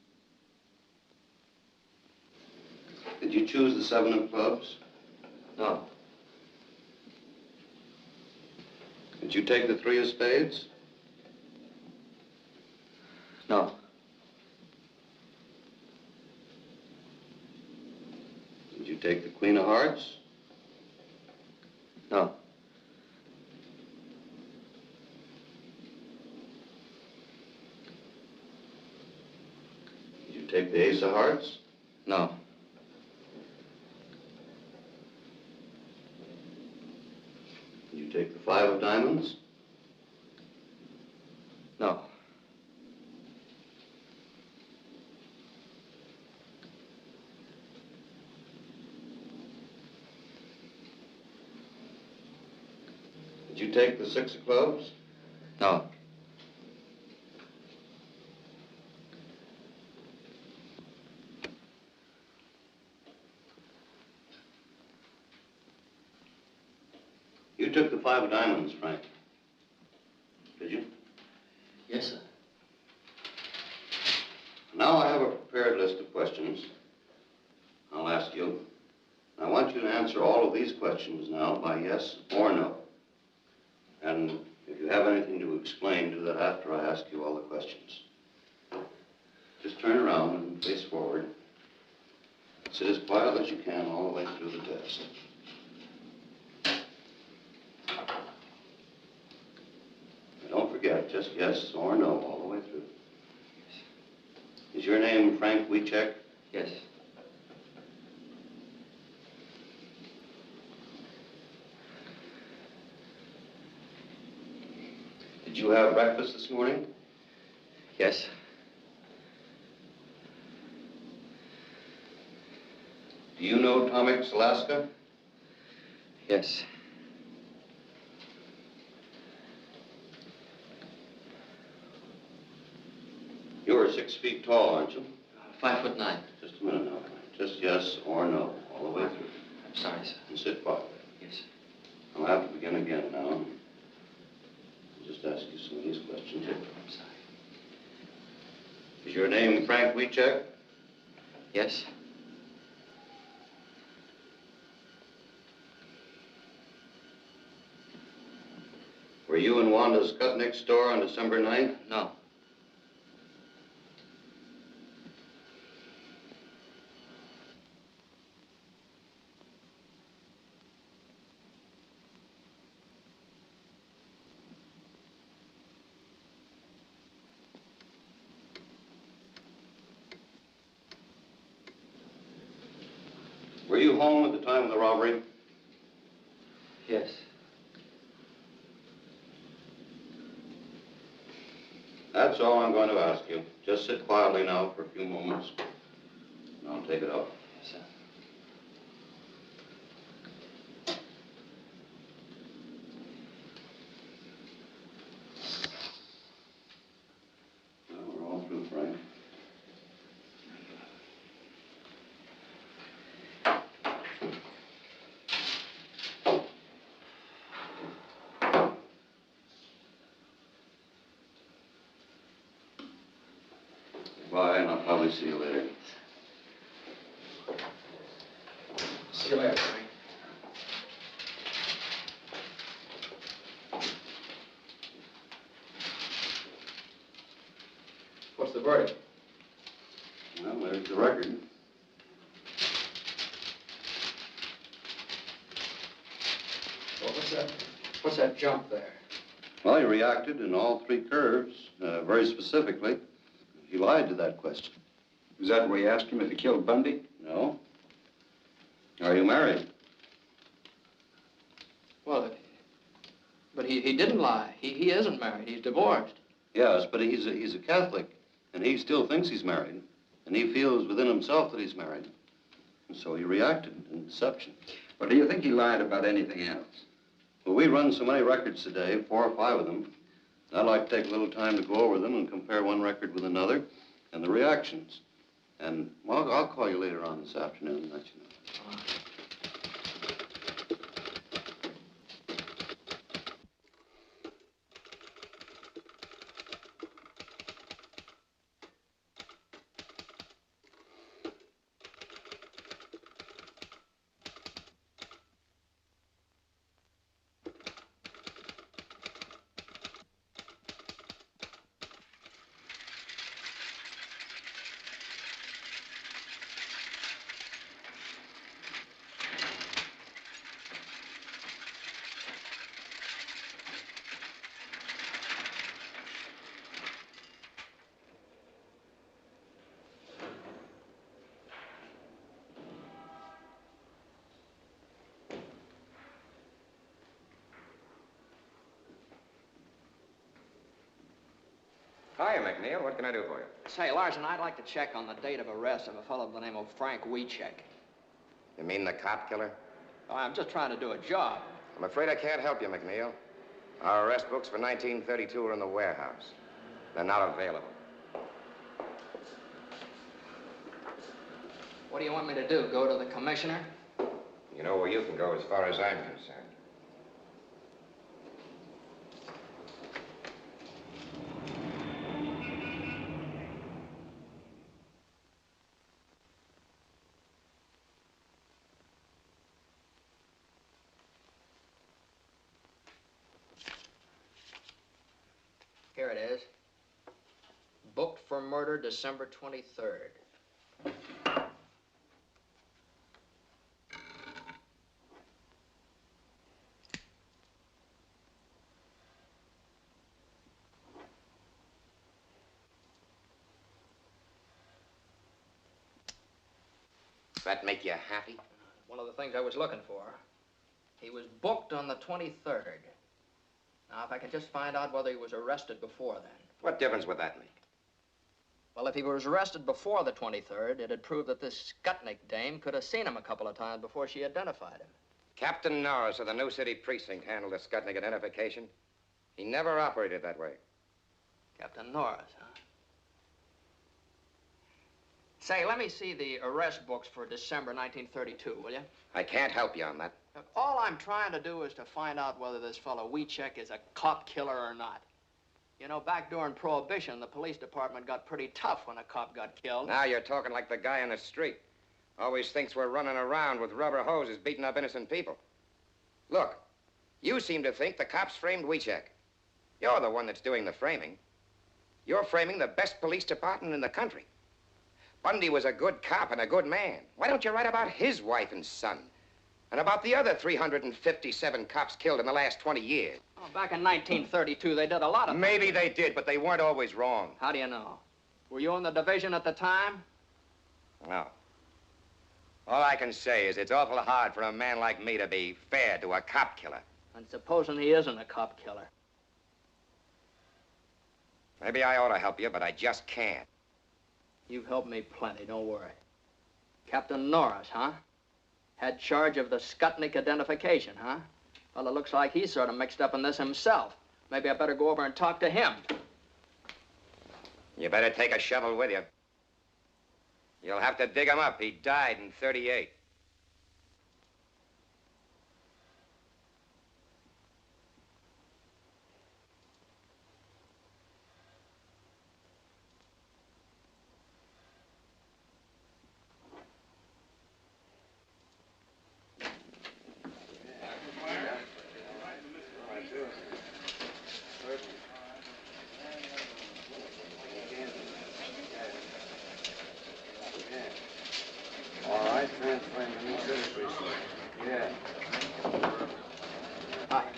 Did you choose the 7 of clubs? No. Did you take the 3 of spades? No. Did you take the Queen of Hearts? No. take the ace of hearts? No. Did you take the five of diamonds? No. Did you take the six of clubs? No. You took the five of diamonds, Frank. Did you? Yes, sir. Now I have a prepared list of questions I'll ask you. I want you to answer all of these questions now by yes or no. And if you have anything to explain, do that after I ask you all the questions. Just turn around and face forward. Sit as quiet as you can all the way through the test. And don't forget, just yes or no all the way through. Is your name Frank Wiechek? Yes. Did you have breakfast this morning? Yes. Do you know Tomix, Alaska? Yes. You're 6 feet tall, aren't you? 5'9". Just a minute now, Frank. Just yes or no, all the way through. I'm sorry, sir. And sit quietly. Yes. I'll have to begin again now. I'll just ask you some of these questions. I'm sorry. Is your name Frank Wiechek? Yes. Were you in Wanda Skutnik's store on December 9th? No. Were you home at the time of the robbery? Yes. That's all I'm going to ask you. Just sit quietly now for a few moments, and I'll take it up. Yes, sir. Well, we're all through, Frank. Bye, and I'll probably see you later. See you later, Frank. What's the verdict? Well, there's the record. Well, what's that jump there? Well, he reacted in all three curves, very specifically. He lied to that question. Is that where you asked him if he killed Bundy? No. Are you married? Well, but he didn't lie. He isn't married. He's divorced. Yes, but he's a Catholic, and he still thinks he's married, and he feels within himself that he's married. And so he reacted in deception. But do you think he lied about anything else? Well, we run so many records today, 4 or 5 of them. I'd like to take a little time to go over them and compare one record with another and the reactions. And, well, I'll call you later on this afternoon and let you know. Hiya, McNeil. What can I do for you? Say, Larson, I'd like to check on the date of arrest of a fellow by the name of Frank Wiechek. You mean the cop killer? Oh, I'm just trying to do a job. I'm afraid I can't help you, McNeil. Our arrest books for 1932 are in the warehouse. They're not available. What do you want me to do, go to the commissioner? You know where you can go as far as I'm concerned. Here it is. Booked for murder December 23rd. Does that make you happy? One of the things I was looking for. He was booked on the 23rd. Now, if I could just find out whether he was arrested before then. What difference would that make? Well, if he was arrested before the 23rd, it'd prove that this Skutnik dame could have seen him a couple of times before she identified him. Captain Norris of the New City Precinct handled the Skutnik identification. He never operated that way. Captain Norris, huh? Say, let me see the arrest books for December 1932, will you? I can't help you on that. Look, all I'm trying to do is to find out whether this fellow Wiechek is a cop killer or not. You know, back during Prohibition, the police department got pretty tough when a cop got killed. Now you're talking like the guy on the street. Always thinks we're running around with rubber hoses beating up innocent people. Look, you seem to think the cops framed Wiechek. You're the one that's doing the framing. You're framing the best police department in the country. Bundy was a good cop and a good man. Why don't you write about his wife and son? And about the other 357 cops killed in the last 20 years? Oh, back in 1932, they did a lot of... Maybe they did, but they weren't always wrong. How do you know? Were you in the division at the time? No. All I can say is it's awful hard for a man like me to be fair to a cop killer. And supposing he isn't a cop killer? Maybe I ought to help you, but I just can't. You've helped me plenty, don't worry. Captain Norris, huh? Had charge of the Skutnik identification, huh? Well, it looks like he's sort of mixed up in this himself. Maybe I better go over and talk to him. You better take a shovel with you. You'll have to dig him up. He died in '38.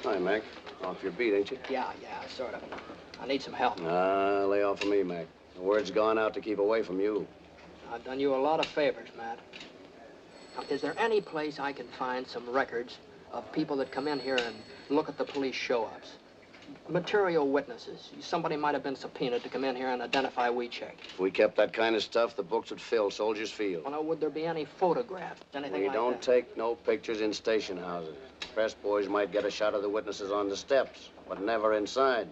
Hi, Mac. Off your beat, ain't you? Yeah, sort of. I need some help. Lay off of me, Mac. The word's gone out to keep away from you. I've done you a lot of favors, Matt. Now, is there any place I can find some records of people that come in here and look at the police show-ups? Material witnesses. Somebody might have been subpoenaed to come in here and identify Wiechek. If we kept that kind of stuff, the books would fill Soldiers Field. Well, now, would there be any photographs, anything We like don't that? take no pictures in station houses. Press boys might get a shot of the witnesses on the steps, but never inside.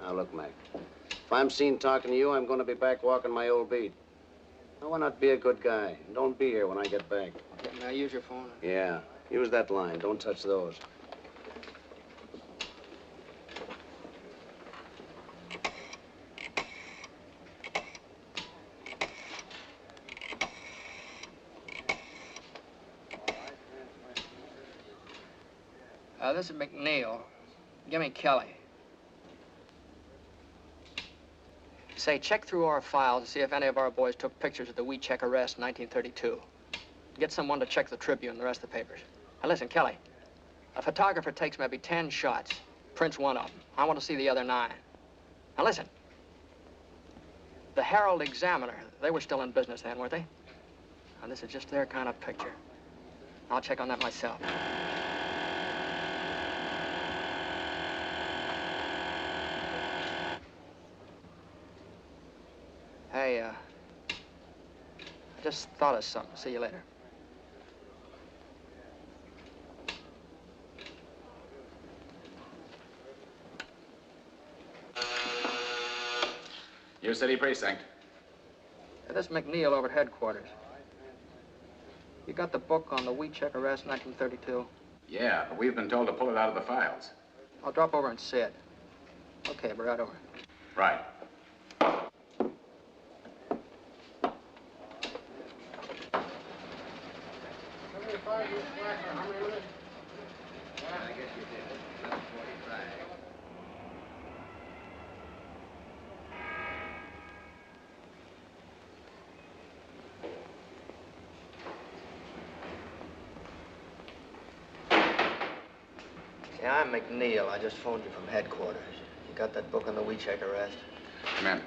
Now, look, Mac. If I'm seen talking to you, I'm going to be back walking my old beat. Now, why not be a good guy? And don't be here when I get back. May I use your phone? Yeah. Use that line. Don't touch those. This is McNeil. Give me Kelly. Say, check through our files to see if any of our boys took pictures of the Wiechek arrest in 1932. Get someone to check the Tribune and the rest of the papers. Now, listen, Kelly. A photographer takes maybe 10 shots, prints one of them. I want to see the other 9. Now, listen. The Herald Examiner, they were still in business then, weren't they? Now, this is just their kind of picture. I'll check on that myself. Just thought of something. See you later. Your city precinct. This is McNeil over at headquarters. You got the book on the Weecheck arrest, 1932? Yeah, but we've been told to pull it out of the files. I'll drop over and see it. Okay, we're right over. Right. Yeah, I'm McNeil. I just phoned you from headquarters. You got that book on the Weecheck arrest? Come in.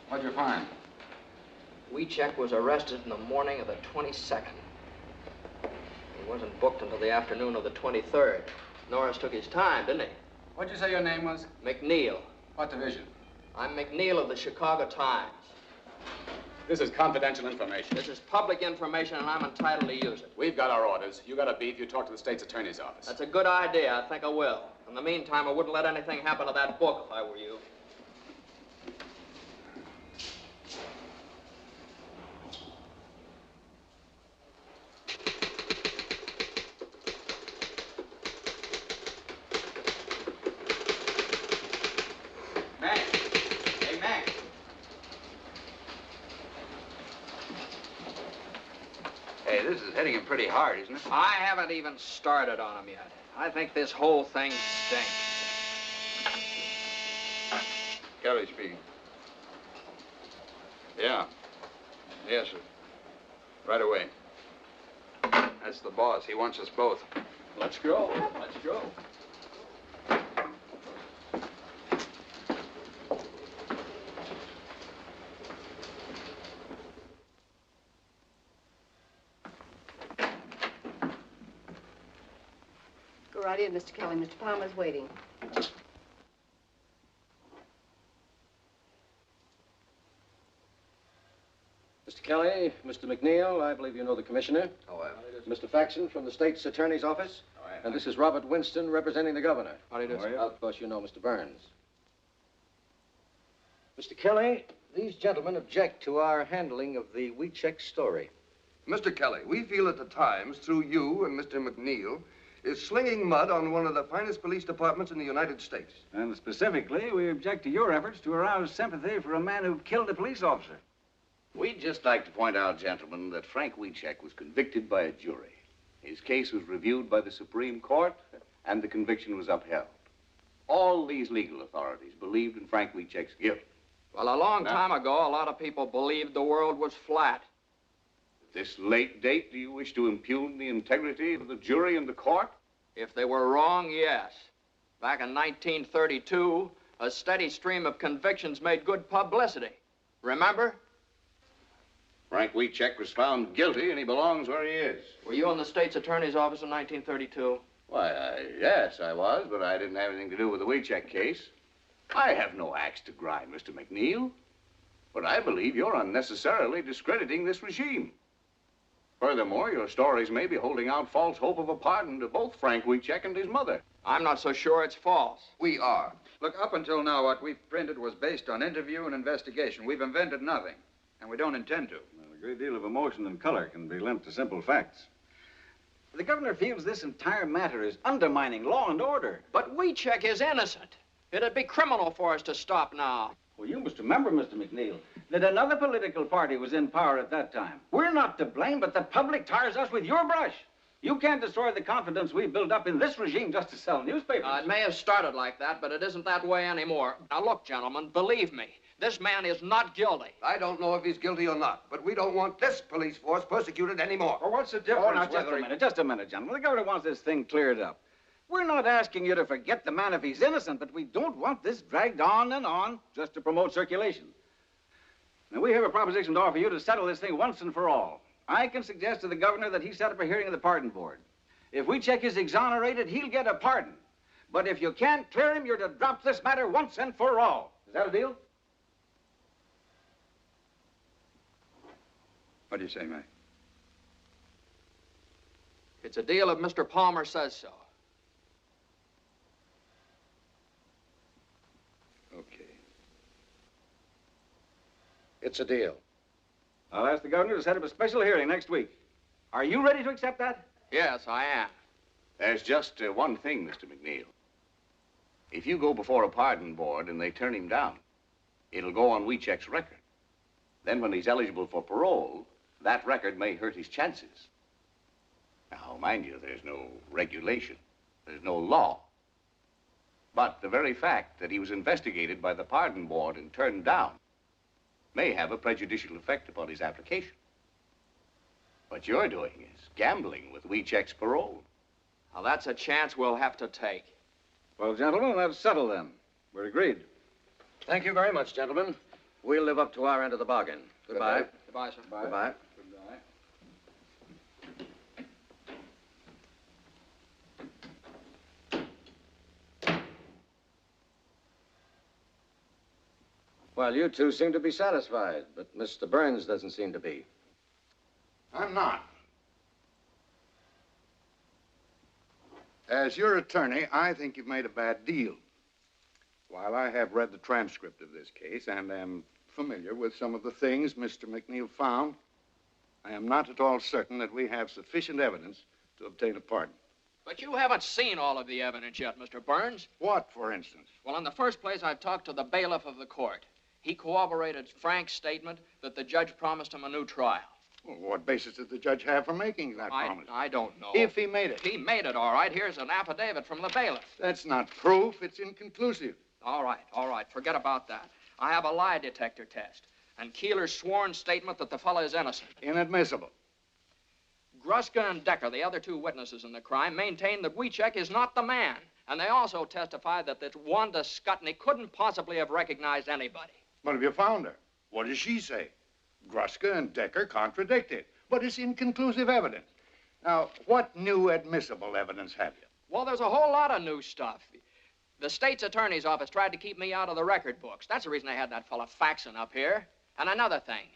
What'd you find? Weecheck was arrested in the morning of the 22nd. He wasn't booked until the afternoon of the 23rd. Norris took his time, didn't he? What'd you say your name was? McNeil. What division? I'm McNeil of the Chicago Times. This is confidential information. This is public information, and I'm entitled to use it. We've got our orders. You got a beef, you talk to the state's attorney's office. That's a good idea. I think I will. In the meantime, I wouldn't let anything happen to that book if I were you. Hey, this is hitting him pretty hard, isn't it? I haven't even started on him yet. I think this whole thing stinks. Kelly speaking. Yeah. Yes, sir. Right away. That's the boss. He wants us both. Let's go. Let's go. Go right in, Mr. Kelly. Mr. Palmer's waiting. Mr. Kelly, Mr. McNeil, I believe you know the commissioner. Oh, Mr. Faxon from the state's attorney's office. And this is Robert Winston representing the governor. How do you do, sir? Of course, you know Mr. Burns. Mr. Kelly, these gentlemen object to our handling of the Weecheck story. Mr. Kelly, we feel that the Times, through you and Mr. McNeil, is slinging mud on one of the finest police departments in the United States. And specifically, we object to your efforts to arouse sympathy for a man who killed a police officer. We'd just like to point out, gentlemen, that Frank Weecheck was convicted by a jury. His case was reviewed by the Supreme Court, and the conviction was upheld. All these legal authorities believed in Frank Weecheck's guilt. Well, a long time ago, a lot of people believed the world was flat. At this late date, do you wish to impugn the integrity of the jury and the court? If they were wrong, yes. Back in 1932, a steady stream of convictions made good publicity. Remember? Frank Weecheck was found guilty, and he belongs where he is. Were you in the state's attorney's office in 1932? Why, yes, I was, but I didn't have anything to do with the Weecheck case. I have no axe to grind, Mr. McNeil. But I believe you're unnecessarily discrediting this regime. Furthermore, your stories may be holding out false hope of a pardon to both Frank Wiechek and his mother. I'm not so sure it's false. We are. Look, up until now, what we've printed was based on interview and investigation. We've invented nothing, and we don't intend to. Well, a great deal of emotion and color can be lent to simple facts. The governor feels this entire matter is undermining law and order. But Wiechek is innocent. It'd be criminal for us to stop now. Well, you must remember, Mr. McNeil, that another political party was in power at that time. We're not to blame, but the public tires us with your brush. You can't destroy the confidence we built up in this regime just to sell newspapers. It may have started like that, but it isn't that way anymore. Now, look, gentlemen, believe me, this man is not guilty. I don't know if he's guilty or not, but we don't want this police force persecuted anymore. Well, what's the difference? Oh, now, just a minute, gentlemen. The governor wants this thing cleared up. We're not asking you to forget the man if he's innocent, but we don't want this dragged on and on just to promote circulation. Now, we have a proposition to offer you to settle this thing once and for all. I can suggest to the governor that he set up a hearing of the pardon board. If Wiechek is exonerated, he'll get a pardon. But if you can't clear him, you're to drop this matter once and for all. Is that a deal? What do you say, Mac? It's a deal if Mr. Palmer says so. Okay. It's a deal. I'll ask the governor to set up a special hearing next week. Are you ready to accept that? Yes, I am. There's just one thing, Mr. McNeil. If you go before a pardon board and they turn him down, it'll go on Wiechek's record. Then when he's eligible for parole, that record may hurt his chances. Now, mind you, there's no regulation. There's no law. But the very fact that he was investigated by the pardon board and turned down may have a prejudicial effect upon his application. What you're doing is gambling with Wiechek's parole. Now, that's a chance we'll have to take. Well, gentlemen, that's settled then. We're agreed. Thank you very much, gentlemen. We'll live up to our end of the bargain. Goodbye. Goodbye, sir. Goodbye. Well, you two seem to be satisfied, but Mr. Burns doesn't seem to be. I'm not. As your attorney, I think you've made a bad deal. While I have read the transcript of this case and am familiar with some of the things Mr. McNeil found, I am not at all certain that we have sufficient evidence to obtain a pardon. But you haven't seen all of the evidence yet, Mr. Burns. What, for instance? Well, in the first place, I've talked to the bailiff of the court. He corroborated Frank's statement that the judge promised him a new trial. Well, what basis did the judge have for making that promise? I don't know. If he made it. He made it, all right. Here's an affidavit from the bailiff. That's not proof. It's inconclusive. All right. Forget about that. I have a lie detector test. And Keeler's sworn statement that the fellow is innocent. Inadmissible. Gruska and Decker, the other two witnesses in the crime, maintain that Wiechek is not the man. And they also testified that this Wanda Skutnik couldn't possibly have recognized anybody. But have you found her? What does she say? Gruska and Decker contradict it, but it's inconclusive evidence. Now, what new admissible evidence have you? Well, there's a whole lot of new stuff. The state's attorney's office tried to keep me out of the record books. That's the reason they had that fella faxing up here. And another thing.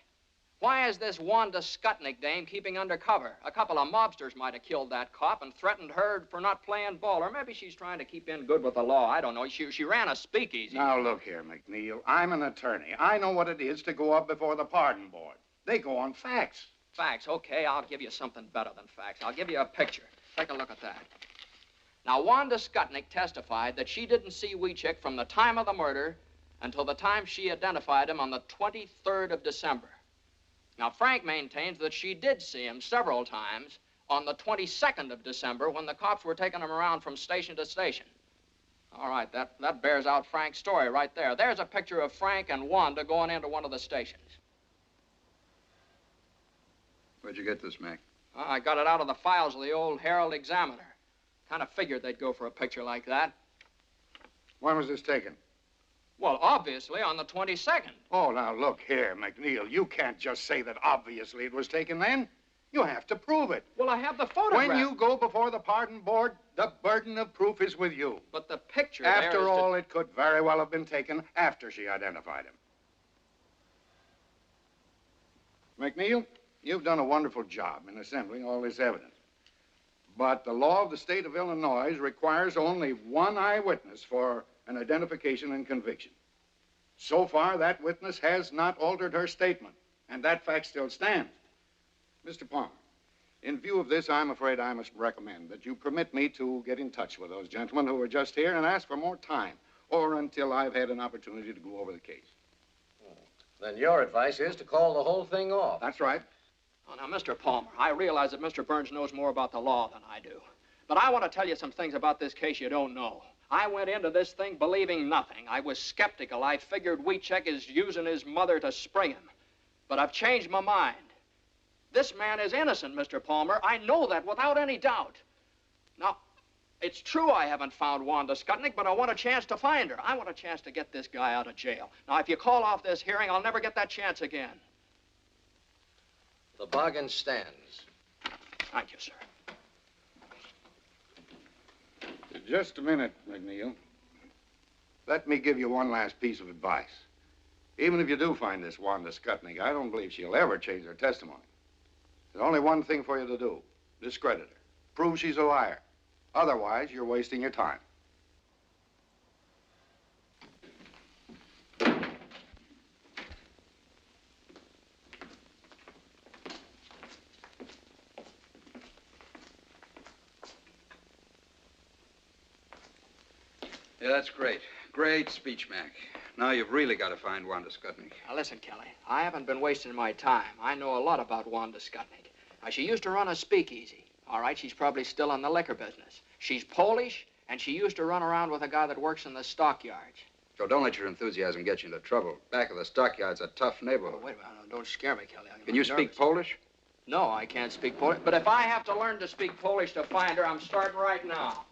Why is this Wanda Skutnik dame keeping undercover? A couple of mobsters might have killed that cop and threatened her for not playing ball. Or maybe she's trying to keep in good with the law. I don't know. She ran a speakeasy. Now, look here, McNeil. I'm an attorney. I know what it is to go up before the pardon board. They go on facts. Facts? Okay, I'll give you something better than facts. I'll give you a picture. Take a look at that. Now, Wanda Skutnik testified that she didn't see Wiechek from the time of the murder until the time she identified him on the 23rd of December. Now, Frank maintains that she did see him several times on the 22nd of December when the cops were taking him around from station to station. All right, that bears out Frank's story right there. There's a picture of Frank and Wanda going into one of the stations. Where'd you get this, Mac? I got it out of the files of the old Herald Examiner. Kind of figured they'd go for a picture like that. When was this taken? Well, obviously on the 22nd. Oh, now, look here, McNeil. You can't just say that obviously it was taken then. You have to prove it. Well, I have the photograph. When you go before the pardon board, the burden of proof is with you. But the picture After all, it could very well have been taken after she identified him. McNeil, You've done a wonderful job in assembling all this evidence. But the law of the state of Illinois requires only one eyewitness for an identification and conviction. So far, that witness has not altered her statement, and that fact still stands. Mr. Palmer, in view of this, I'm afraid I must recommend that you permit me to get in touch with those gentlemen who were just here and ask for more time, or until I've had an opportunity to go over the case. Then your advice is to call the whole thing off. That's right. Oh, now, Mr. Palmer, I realize that Mr. Burns knows more about the law than I do. But I want to tell you some things about this case you don't know. I went into this thing believing nothing. I was skeptical. I figured Wheatcheck is using his mother to spring him. But I've changed my mind. This man is innocent, Mr. Palmer. I know that without any doubt. Now, it's true I haven't found Wanda Skutnik, but I want a chance to find her. I want a chance to get this guy out of jail. Now, if you call off this hearing, I'll never get that chance again. The bargain stands. Thank you, sir. Just a minute, McNeil. Let me give you one last piece of advice. Even if you do find this Wanda Skutnik, I don't believe she'll ever change her testimony. There's only one thing for you to do. Discredit her. Prove she's a liar. Otherwise, you're wasting your time. Yeah, that's great. Great speech, Mac. Now you've really got to find Wanda Skutnik. Now, listen, Kelly. I haven't been wasting my time. I know a lot about Wanda Skutnik. Now, she used to run a speakeasy. All right, she's probably still in the liquor business. She's Polish, and she used to run around with a guy that works in the stockyards. So don't let your enthusiasm get you into trouble. Back of the stockyard's a tough neighborhood. Oh, wait a minute. No, don't scare me, Kelly. Can you speak Polish? No, I can't speak Polish. But if I have to learn to speak Polish to find her, I'm starting right now.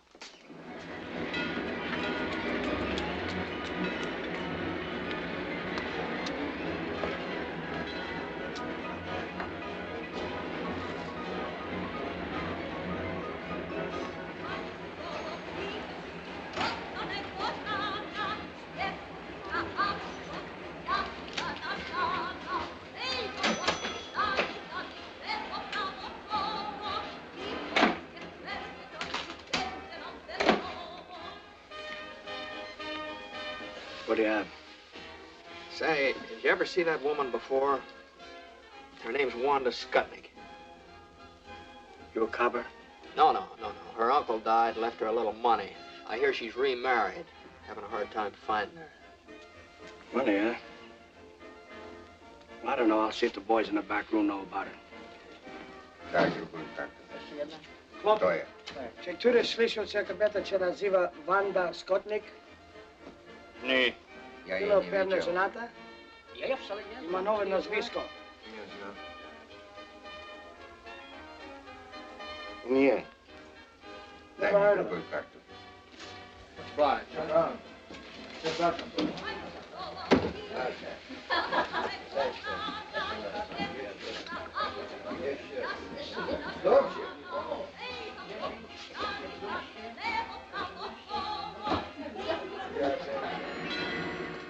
What do you have? Say, did you ever see that woman before? Her name's Wanda Skutnik. You a copper? No. Her uncle died, left her a little money. I hear she's remarried. Having a hard time finding her. Money, huh? Well, I don't know. I'll see if the boys in the back room know about it. Chłopie, czy któryś słyszał, że kobieta się nazywa Wanda Skutnik? Nie. Była pewna żonata? Ja wcale nie. I ma nowe nazwisko. Nie. Never heard of her. Right.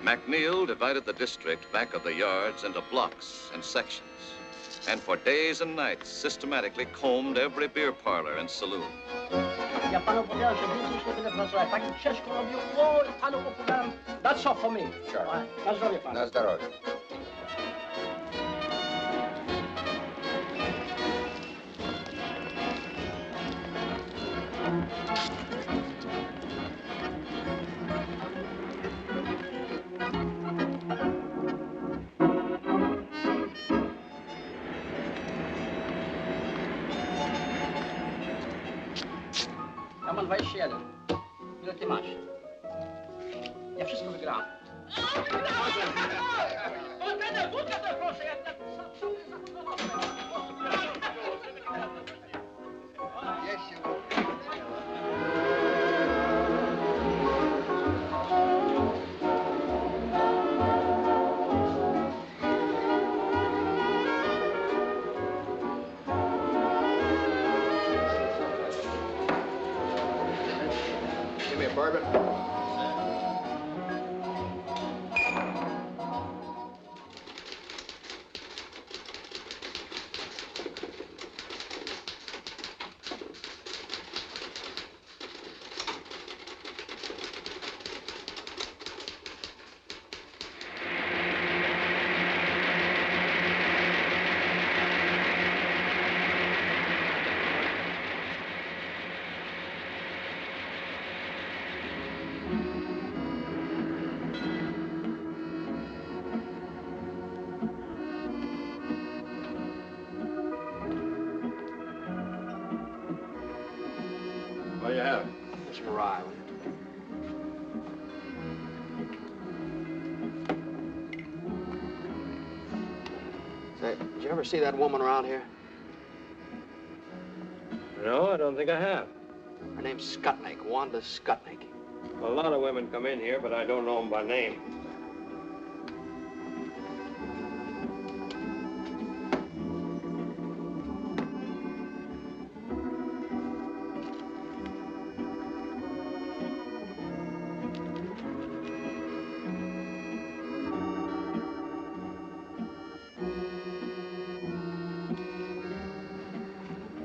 McNeil divided the district back of the yards into blocks and sections, and for days and nights systematically combed every beer parlor and saloon. Ja panu powiedziałem, że więcej już nie będę pracować. Tak ciężko robił. O, panu opowiadam. That's all for me. Sure. Na zdrowie panu. Na zdrowie. Ja mam 21. Ile ty masz? Ja wszystko wygrałem. Give me a bourbon. have? Just arrived. Say, did you ever see that woman around here? No, I don't think I have. Her name's Skutnik, Wanda Skutnik. A lot of women come in here, but I don't know them by name.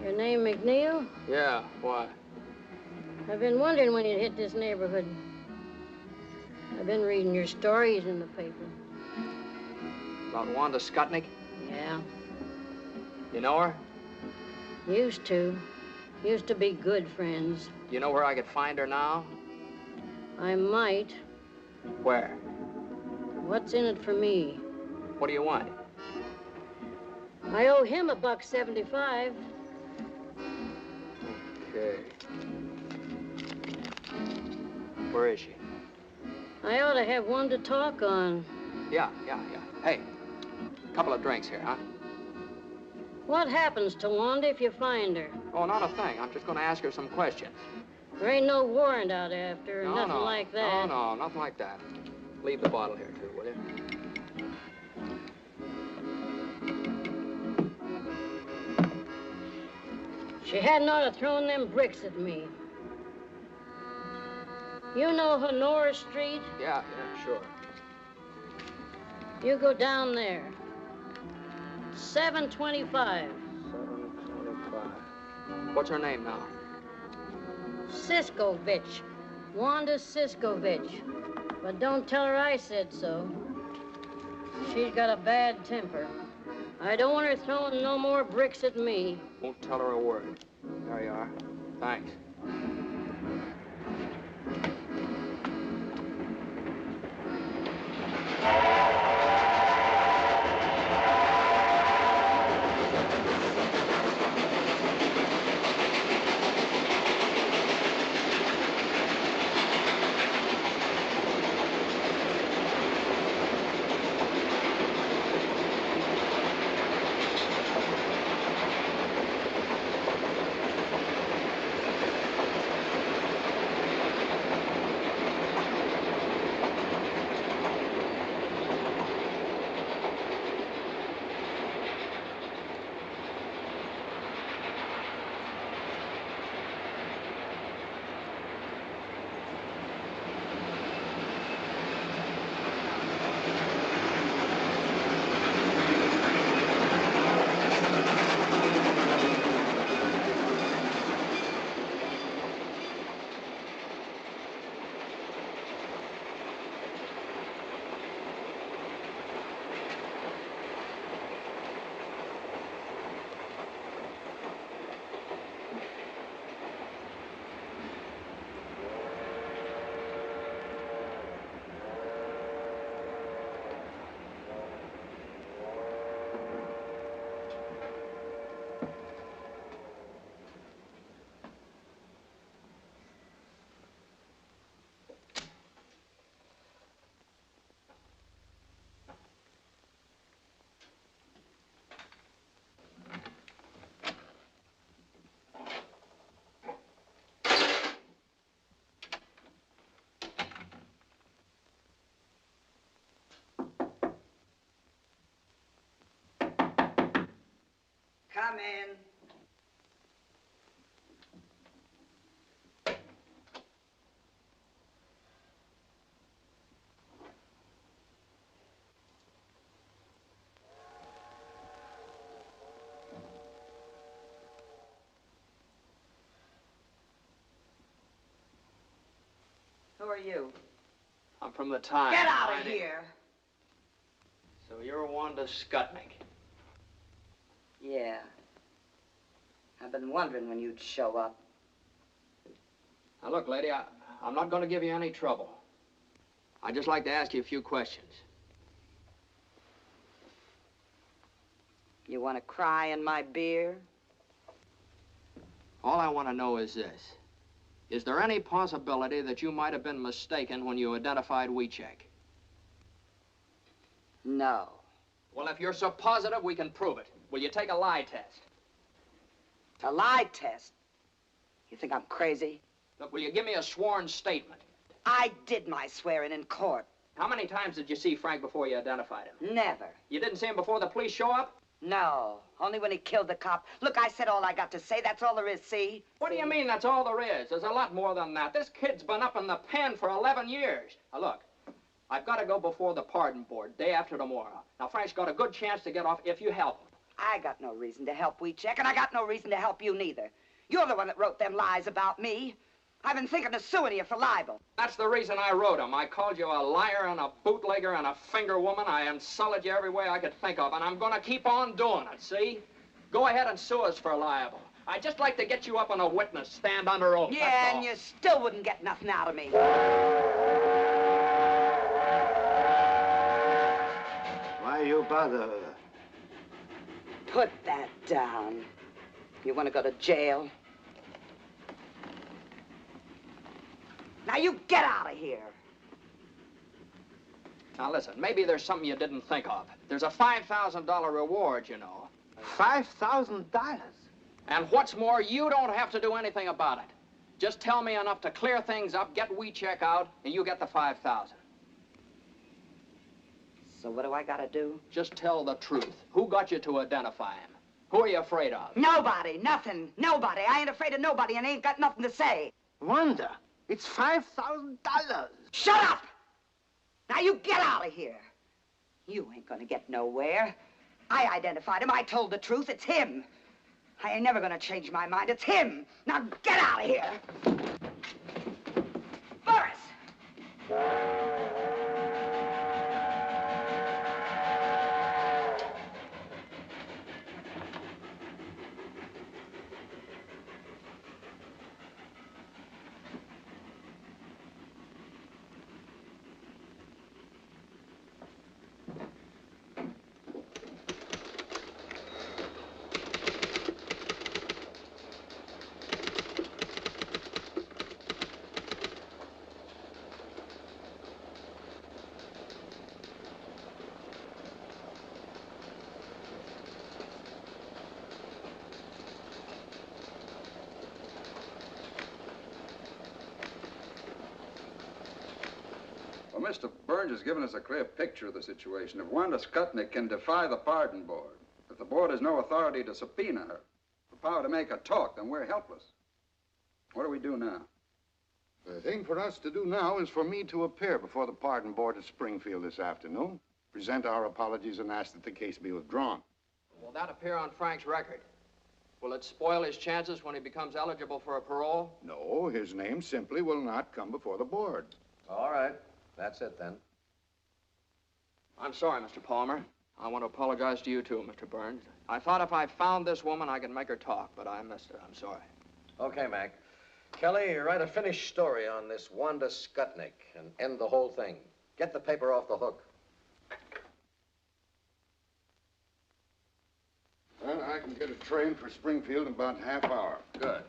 Your name McNeil? Yeah, why? I've been wondering when you'd hit this neighborhood. I've been reading your stories in the paper. About Wanda Skutnik? Yeah. You know her? Used to. Used to be good friends. You know where I could find her now? I might. Where? What's in it for me? What do you want? I owe him $1.75. Okay. Where is she? I ought to have one to talk on. Yeah. Hey, couple of drinks here, huh? What happens to Wanda if you find her? Oh, not a thing. I'm just going to ask her some questions. There ain't no warrant out after her, nothing like that. No, nothing like that. Leave the bottle here, too, will you? She hadn't ought to thrown them bricks at me. You know Honora Street? Yeah, sure. You go down there. 725. 725. What's her name now? Siskovich. Wanda Siskovich. But don't tell her I said so. She's got a bad temper. I don't want her throwing no more bricks at me. Won't tell her a word. There you are. Thanks. Come in. Who are you? I'm from the Times. Get out of here. So you're Wanda Skutnik. Yeah. I've been wondering when you'd show up. Now, look, lady, I'm not going to give you any trouble. I'd just like to ask you a few questions. You want to cry in my beer? All I want to know is this. Is there any possibility that you might have been mistaken when you identified Wiechek? No. Well, if you're so positive, we can prove it. Will you take a lie test? A lie test? You think I'm crazy? Look, will you give me a sworn statement? I did my swearing in court. How many times did you see Frank before you identified him? Never. You didn't see him before the police show up? No, only when he killed the cop. Look, I said all I got to say. That's all there is, see? What do you mean that's all there is? There's a lot more than that. This kid's been up in the pen for 11 years. Now, look, I've got to go before the pardon board day after tomorrow. Now, Frank's got a good chance to get off if you help him. I got no reason to help Wiechek, and I got no reason to help you neither. You're the one that wrote them lies about me. I've been thinking of suing you for libel. That's the reason I wrote them. I called you a liar and a bootlegger and a finger woman. I insulted you every way I could think of, and I'm going to keep on doing it, see? Go ahead and sue us for libel. I'd just like to get you up on a witness stand under oath. Yeah, and you still wouldn't get nothing out of me. Why you bother? Put that down. You want to go to jail? Now you get out of here. Now listen, maybe there's something you didn't think of. There's a $5,000 reward, you know. $5,000? And what's more, you don't have to do anything about it. Just tell me enough to clear things up, get Wiechek out, and you get the $5,000. So what do I gotta do? Just tell the truth. Who got you to identify him? Who are you afraid of? Nobody, nothing, nobody. I ain't afraid of nobody and ain't got nothing to say. Wonder. It's $5,000. Shut up! Now you get out of here. You ain't gonna get nowhere. I identified him. I told the truth. It's him. I ain't never gonna change my mind. It's him. Now get out of here. Boris! Well, Mr. Burns has given us a clear picture of the situation. If Wanda Skutnik can defy the pardon board, if the board has no authority to subpoena her, the power to make her talk, then we're helpless. What do we do now? The thing for us to do now is for me to appear before the pardon board at Springfield this afternoon, present our apologies, and ask that the case be withdrawn. Will that appear on Frank's record? Will it spoil his chances when he becomes eligible for a parole? No, his name simply will not come before the board. All right. That's it, then. I'm sorry, Mr. Palmer. I want to apologize to you, too, Mr. Burns. I thought if I found this woman, I could make her talk, but I missed her. I'm sorry. Okay, Mac. Kelly, write a finished story on this Wanda Skutnik and end the whole thing. Get the paper off the hook. Well, I can get a train for Springfield in about half hour. Good.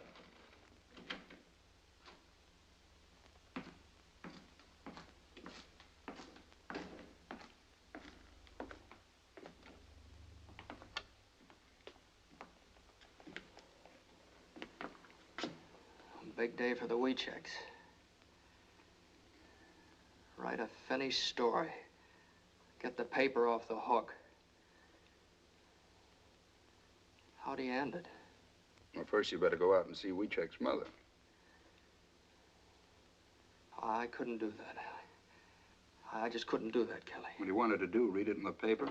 Big day for the Wiecheks. Write a finished story. Get the paper off the hook. How do you end it? Well, first you better go out and see Wiechek's mother. I couldn't do that. I just couldn't do that, Kelly. What do you want her to do? Read it in the paper?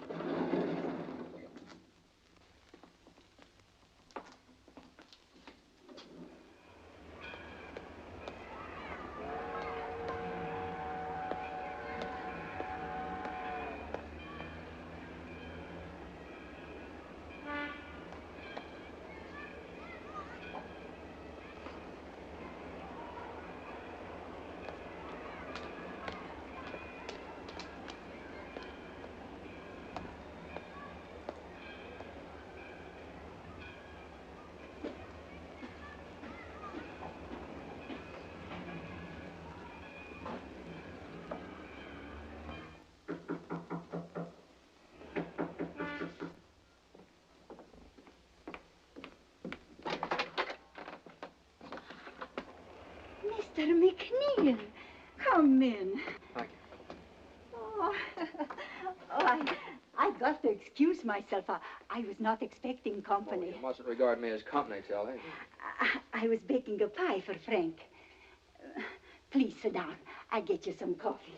Mr. McNeil, come in. Thank Oh, I got to excuse myself. I was not expecting company. You mustn't regard me as company, Telly. I was baking a pie for Frank. Please sit down. I'll get you some coffee.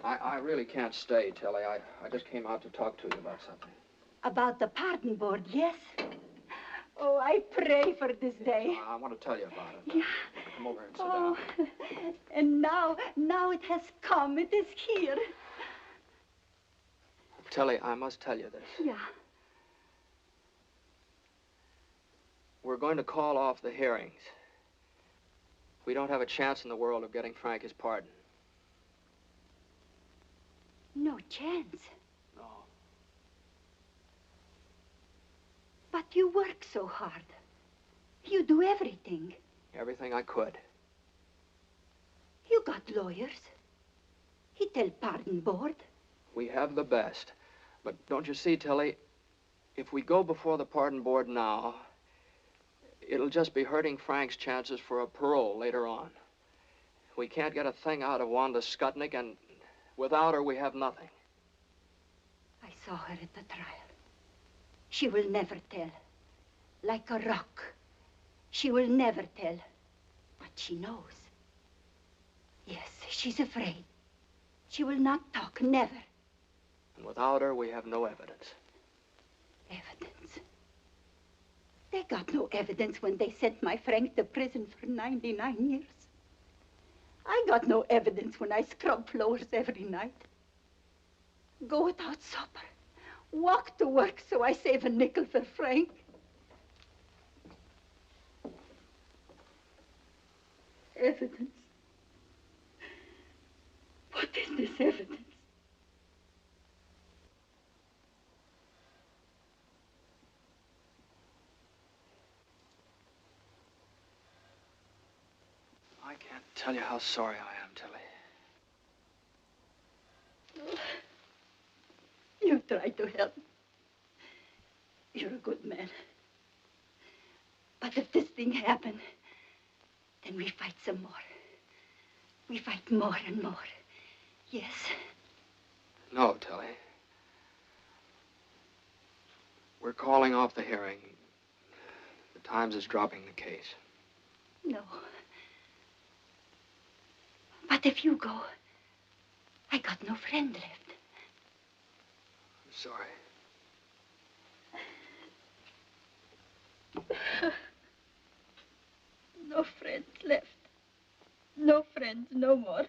I really can't stay, Telly. I just came out to talk to you about something. About the pardon board, yes? Oh, I pray for this day. I want to tell you about it. Yeah. Come over and sit Oh, down. and now it has come. It is here. Telly, I must tell you this. Yeah. We're going to call off the hearings. We don't have a chance in the world of getting Frank his pardon. No chance. No. But you work so hard. You do everything. Everything I could. You got lawyers. He tell pardon board. We have the best. But don't you see, Telly, if we go before the pardon board now, it'll just be hurting Frank's chances for a parole later on. We can't get a thing out of Wanda Skutnik, and without her, we have nothing. I saw her at the trial. She will never tell. Like a rock. She will never tell. But she knows. Yes, she's afraid. She will not talk, never. And without her, we have no evidence. Evidence? They got no evidence when they sent my Frank to prison for 99 years. I got no evidence when I scrub floors every night. Go without supper. Walk to work so I save a nickel for Frank. Evidence? What is this evidence? I can't tell you how sorry I am, Tilly. You try to help. You're a good man. But if this thing happened, then we fight some more. We fight more and more. Yes. No, Tilly. We're calling off the hearing. The Times is dropping the case. No. But if you go, I got no friend left. I'm sorry. No friends left. No friends no more.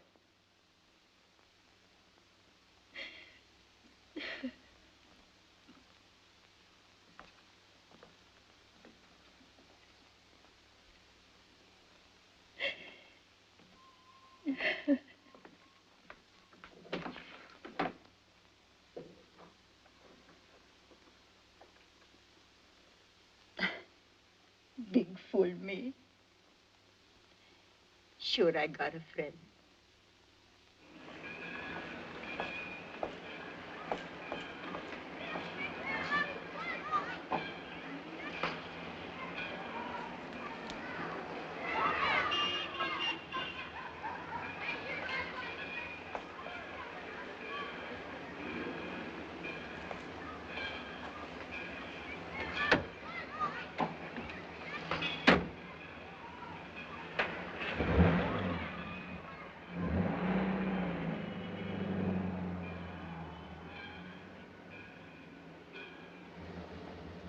Big fool me. Sure, I got a friend.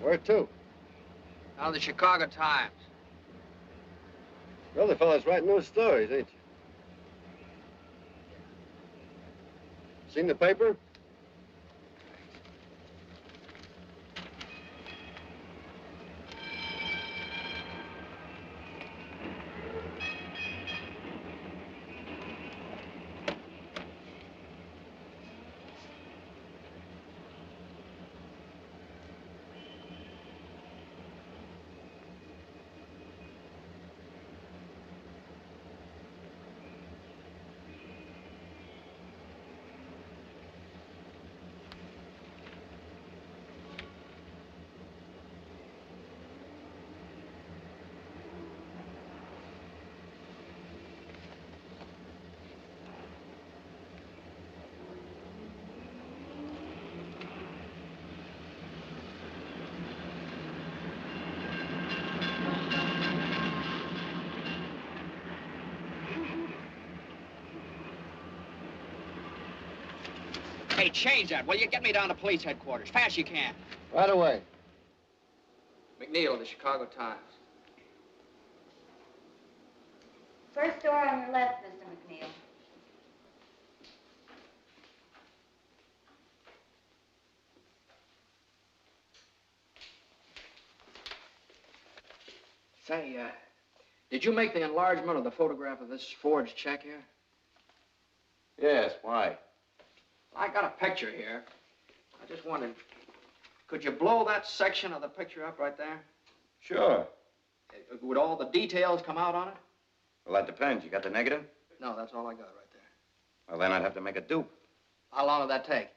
Where to? Now the Chicago Times. The other fellow's writing those stories, ain't you? Seen the paper? Hey, change that, will you? Get me down to police headquarters. Fast you can. Right away. McNeil, the Chicago Times. First door on your left, Mr. McNeil. Say, did you make the enlargement of the photograph of this forged check here? Yes, why? I got a picture here. I just wondered, could you blow that section of the picture up right there? Sure. Would all the details come out on it? Well, that depends. You got the negative? No, that's all I got right there. Well, then I'd have to make a dupe. How long would that take?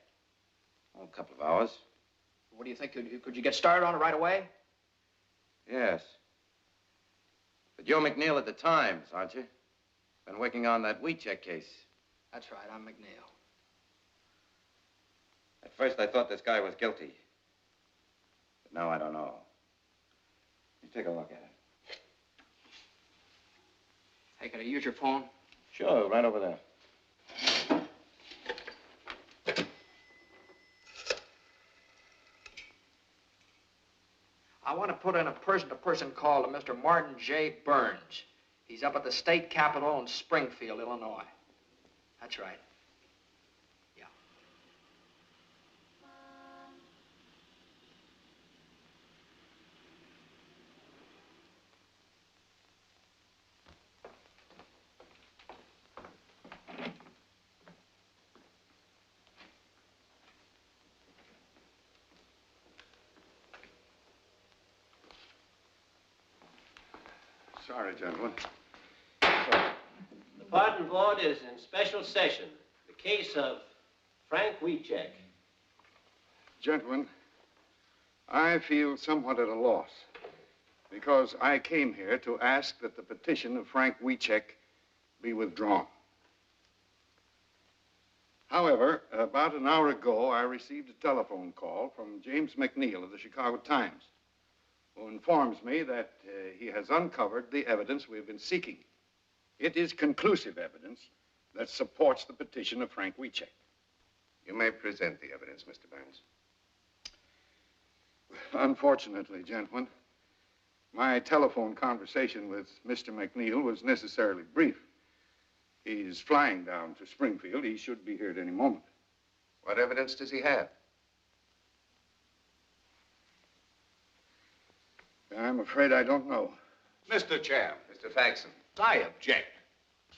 Oh, a couple of hours. What do you think? Could you get started on it right away? Yes. But you're McNeil at the Times, aren't you? Been working on that wheat check case. That's right, I'm McNeil. At first, I thought this guy was guilty. But now I don't know. You take a look at it. Hey, can I use your phone? Sure, right over there. I want to put in a person-to-person call to Mr. Martin J. Burns. He's up at the state capitol in Springfield, Illinois. That's right. Yeah. Sorry, gentlemen. The pardon board is in special session. The case of Frank Wiecek. Gentlemen, I feel somewhat at a loss because I came here to ask that the petition of Frank Wiecek be withdrawn. However, about an hour ago, I received a telephone call from James McNeil of the Chicago Times, who informs me that he has uncovered the evidence we've been seeking. It is conclusive evidence that supports the petition of Frank Wiecek. You may present the evidence, Mr. Burns. Unfortunately, gentlemen, my telephone conversation with Mr. McNeil was necessarily brief. He's flying down to Springfield. He should be here at any moment. What evidence does he have? I'm afraid I don't know. Mr. Chair. Mr. Faxon. I object.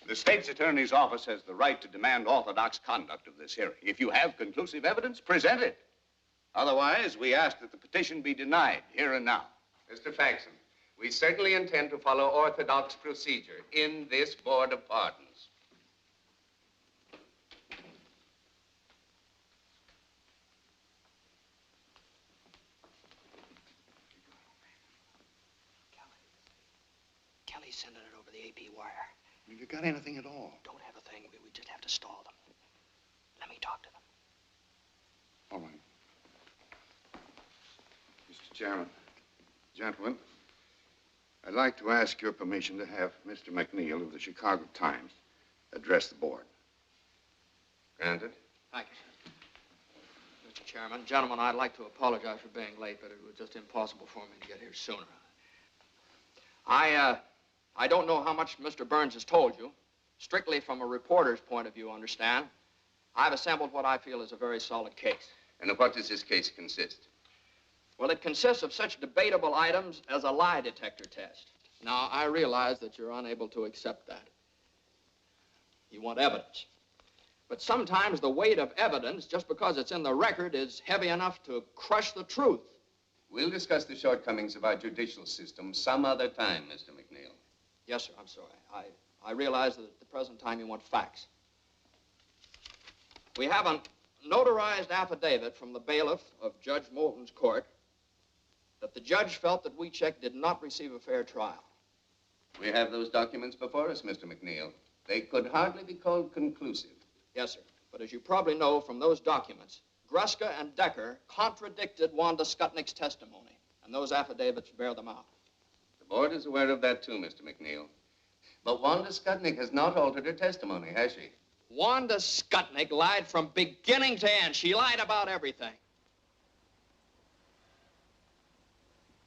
The state's attorney's office has the right to demand orthodox conduct of this hearing. If you have conclusive evidence, present it. Otherwise, we ask that the petition be denied here and now. Mr. Faxon, we certainly intend to follow orthodox procedure in this Board of Pardons. Kelly's sending it over the AP wire. Have you got anything at all? Don't have a thing. We just have to stall them. Let me talk to them. All right. Mr. Chairman, gentlemen, I'd like to ask your permission to have Mr. McNeil of the Chicago Times address the board. Granted. Thank you, sir. Mr. Chairman, gentlemen, I'd like to apologize for being late, but it was just impossible for me to get here sooner. I don't know how much Mr. Burns has told you. Strictly from a reporter's point of view, understand. I've assembled what I feel is a very solid case. And of what does this case consist? Well, it consists of such debatable items as a lie detector test. Now, I realize that you're unable to accept that. You want evidence. But sometimes the weight of evidence, just because it's in the record, is heavy enough to crush the truth. We'll discuss the shortcomings of our judicial system some other time, Mr. McNeil. Yes, sir, I'm sorry. I realize that at the present time you want facts. We have a notarized affidavit from the bailiff of Judge Moulton's court that the judge felt that Wiecek did not receive a fair trial. We have those documents before us, Mr. McNeil. They could hardly be called conclusive. Yes, sir. But as you probably know from those documents, Gruska and Decker contradicted Wanda Skutnik's testimony, and those affidavits bear them out. The board is aware of that too, Mr. McNeil. But Wanda Skutnik has not altered her testimony, has she? Wanda Skutnik lied from beginning to end. She lied about everything.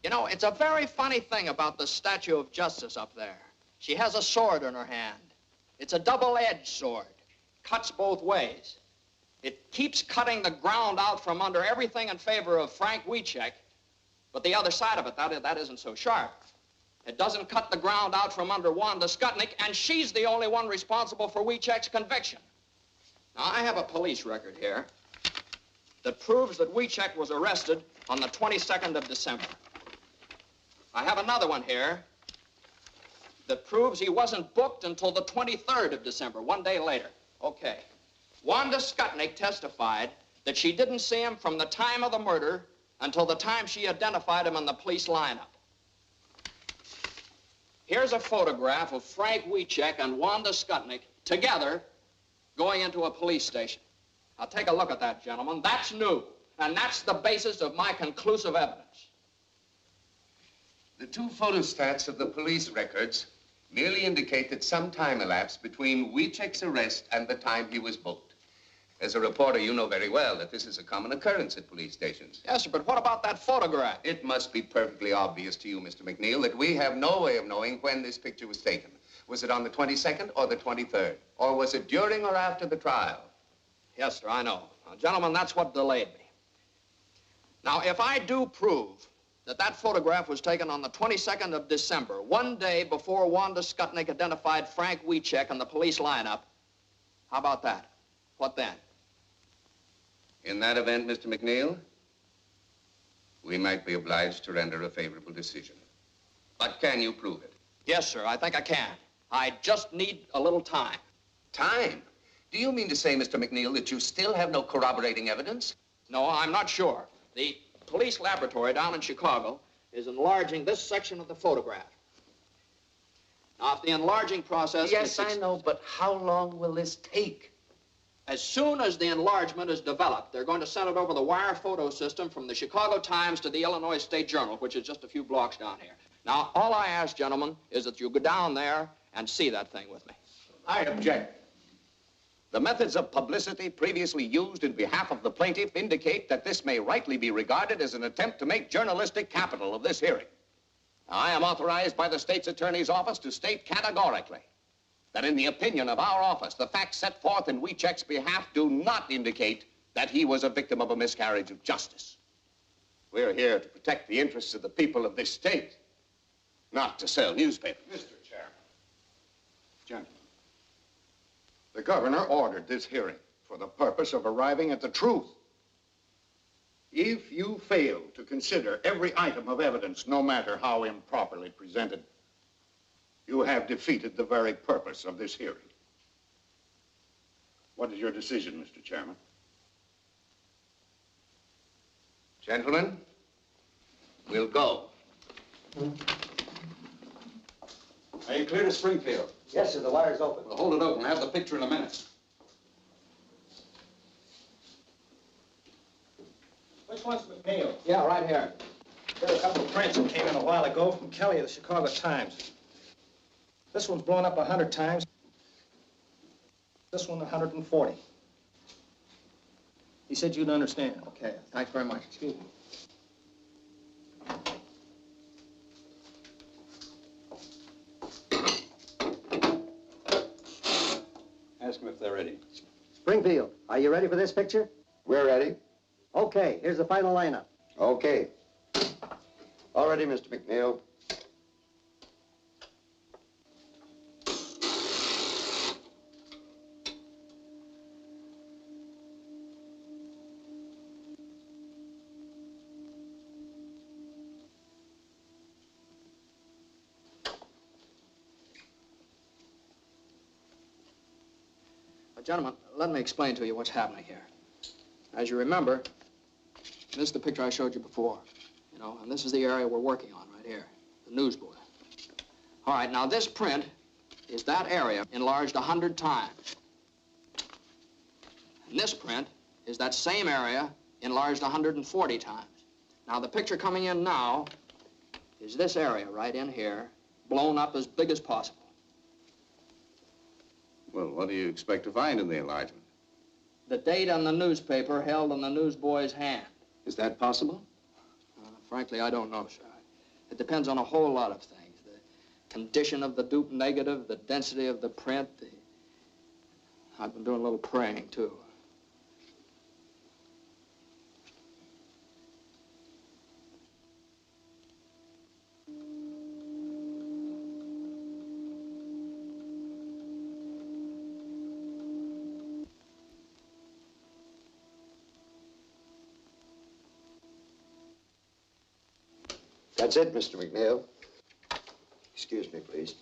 You know, it's a very funny thing about the Statue of Justice up there. She has a sword in her hand. It's a double-edged sword. Cuts both ways. It keeps cutting the ground out from under everything in favor of Frank Wiecek, but the other side of it, that isn't so sharp. It doesn't cut the ground out from under Wanda Skutnik, and she's the only one responsible for Wiecek's conviction. Now, I have a police record here that proves that Wiecek was arrested on the 22nd of December. I have another one here that proves he wasn't booked until the 23rd of December, one day later. Okay. Wanda Skutnik testified that she didn't see him from the time of the murder until the time she identified him in the police lineup. Here's a photograph of Frank Wiecek and Wanda Skutnik together going into a police station. Now, take a look at that, gentlemen. That's new, and that's the basis of my conclusive evidence. The two photostats of the police records merely indicate that some time elapsed between Wiecek's arrest and the time he was booked. As a reporter, you know very well that this is a common occurrence at police stations. Yes, sir, but what about that photograph? It must be perfectly obvious to you, Mr. McNeil, that we have no way of knowing when this picture was taken. Was it on the 22nd or the 23rd? Or was it during or after the trial? Yes, sir, I know. Now, gentlemen, that's what delayed me. Now, if I do prove that that photograph was taken on the 22nd of December, one day before Wanda Skutnik identified Frank Wiecek in the police lineup, how about that? What then? In that event, Mr. McNeil, we might be obliged to render a favorable decision. But can you prove it? Yes, sir, I think I can. I just need a little time. Time? Do you mean to say, Mr. McNeil, that you still have no corroborating evidence? No, I'm not sure. The police laboratory down in Chicago is enlarging this section of the photograph. Now, if the enlarging process... Yes, I know, but how long will this take? As soon as the enlargement is developed, they're going to send it over the wire photo system from the Chicago Times to the Illinois State Journal, which is just a few blocks down here. Now, all I ask, gentlemen, is that you go down there and see that thing with me. I object. The methods of publicity previously used in behalf of the plaintiff indicate that this may rightly be regarded as an attempt to make journalistic capital of this hearing. Now, I am authorized by the state's attorney's office to state categorically that in the opinion of our office, the facts set forth in Wiecek's behalf do not indicate that he was a victim of a miscarriage of justice. We're here to protect the interests of the people of this state, not to sell newspapers. Mr. Chairman. Gentlemen, the governor ordered this hearing for the purpose of arriving at the truth. If you fail to consider every item of evidence, no matter how improperly presented, you have defeated the very purpose of this hearing. What is your decision, Mr. Chairman? Gentlemen, we'll go. Are you clear to Springfield? Yes, sir, the wire's open. Well, hold it open. Have the picture in a minute. Which one's McNeil? Yeah, right here. There are a couple of prints that came in a while ago from Kelly of the Chicago Times. This one's blown up 100 times. This one 140. He said you'd understand. Okay, thanks very much. Excuse me. Ask them if they're ready. Springfield, are you ready for this picture? We're ready. Okay, here's the final lineup. Okay. All ready, Mr. McNeil. Gentlemen, let me explain to you what's happening here. As you remember, this is the picture I showed you before, you know, and this is the area we're working on right here, the newsboard. All right, now this print is that area enlarged 100 times. And this print is that same area enlarged 140 times. Now, the picture coming in now is this area right in here, blown up as big as possible. Well, what do you expect to find in the enlargement? The date on the newspaper held in the newsboy's hand. Is that possible? Frankly, I don't know, sir. It depends on a whole lot of things. The condition of the dupe negative, the density of the print. I've been doing a little praying, too. That's it, Mr. McNeil. Excuse me, please.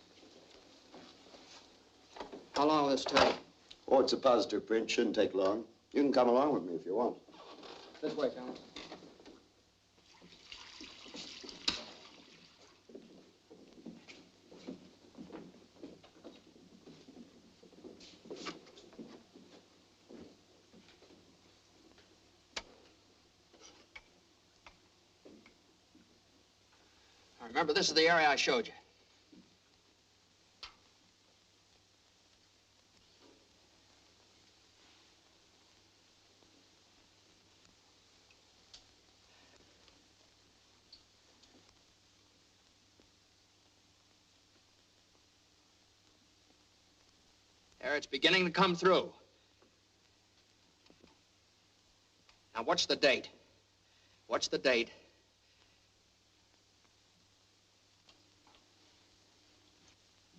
How long will this take? Oh, it's a positive print. Shouldn't take long. You can come along with me if you want. This way, Colonel. Remember, this is the area I showed you. There, it's beginning to come through. Now, what's the date? What's the date?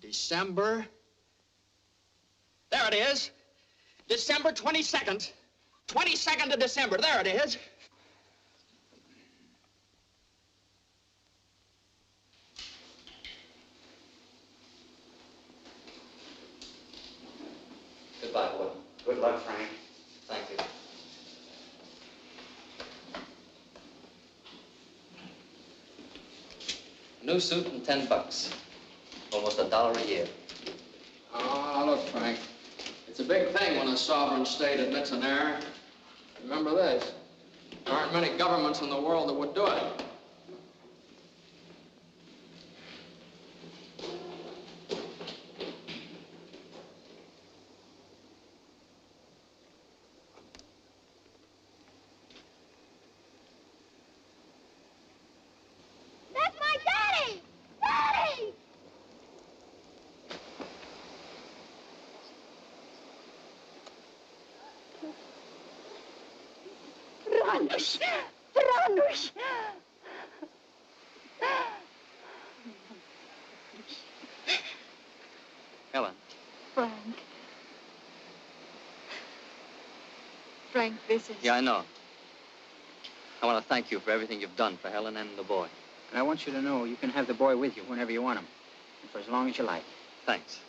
December. There it is. December 22nd. 22nd of December. There it is. Goodbye, boy. Good luck, Frank. Thank you. New suit and $10. Almost $1 a year. Oh, look, Frank. It's a big thing when a sovereign state admits an error. Remember this. There aren't many governments in the world that would do it. That's my daddy! Daddy! Ranush! Ranush! Helen. Frank. Frank, this is... Yeah, I know. I want to thank you for everything you've done for Helen and the boy. And I want you to know you can have the boy with you whenever you want him, and for as long as you like. Thanks.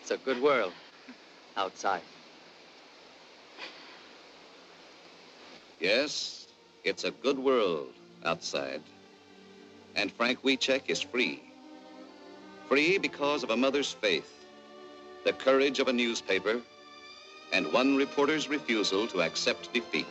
It's a good world outside. Yes, it's a good world outside. And Frank Wiecek is free. Free because of a mother's faith, the courage of a newspaper, and one reporter's refusal to accept defeat.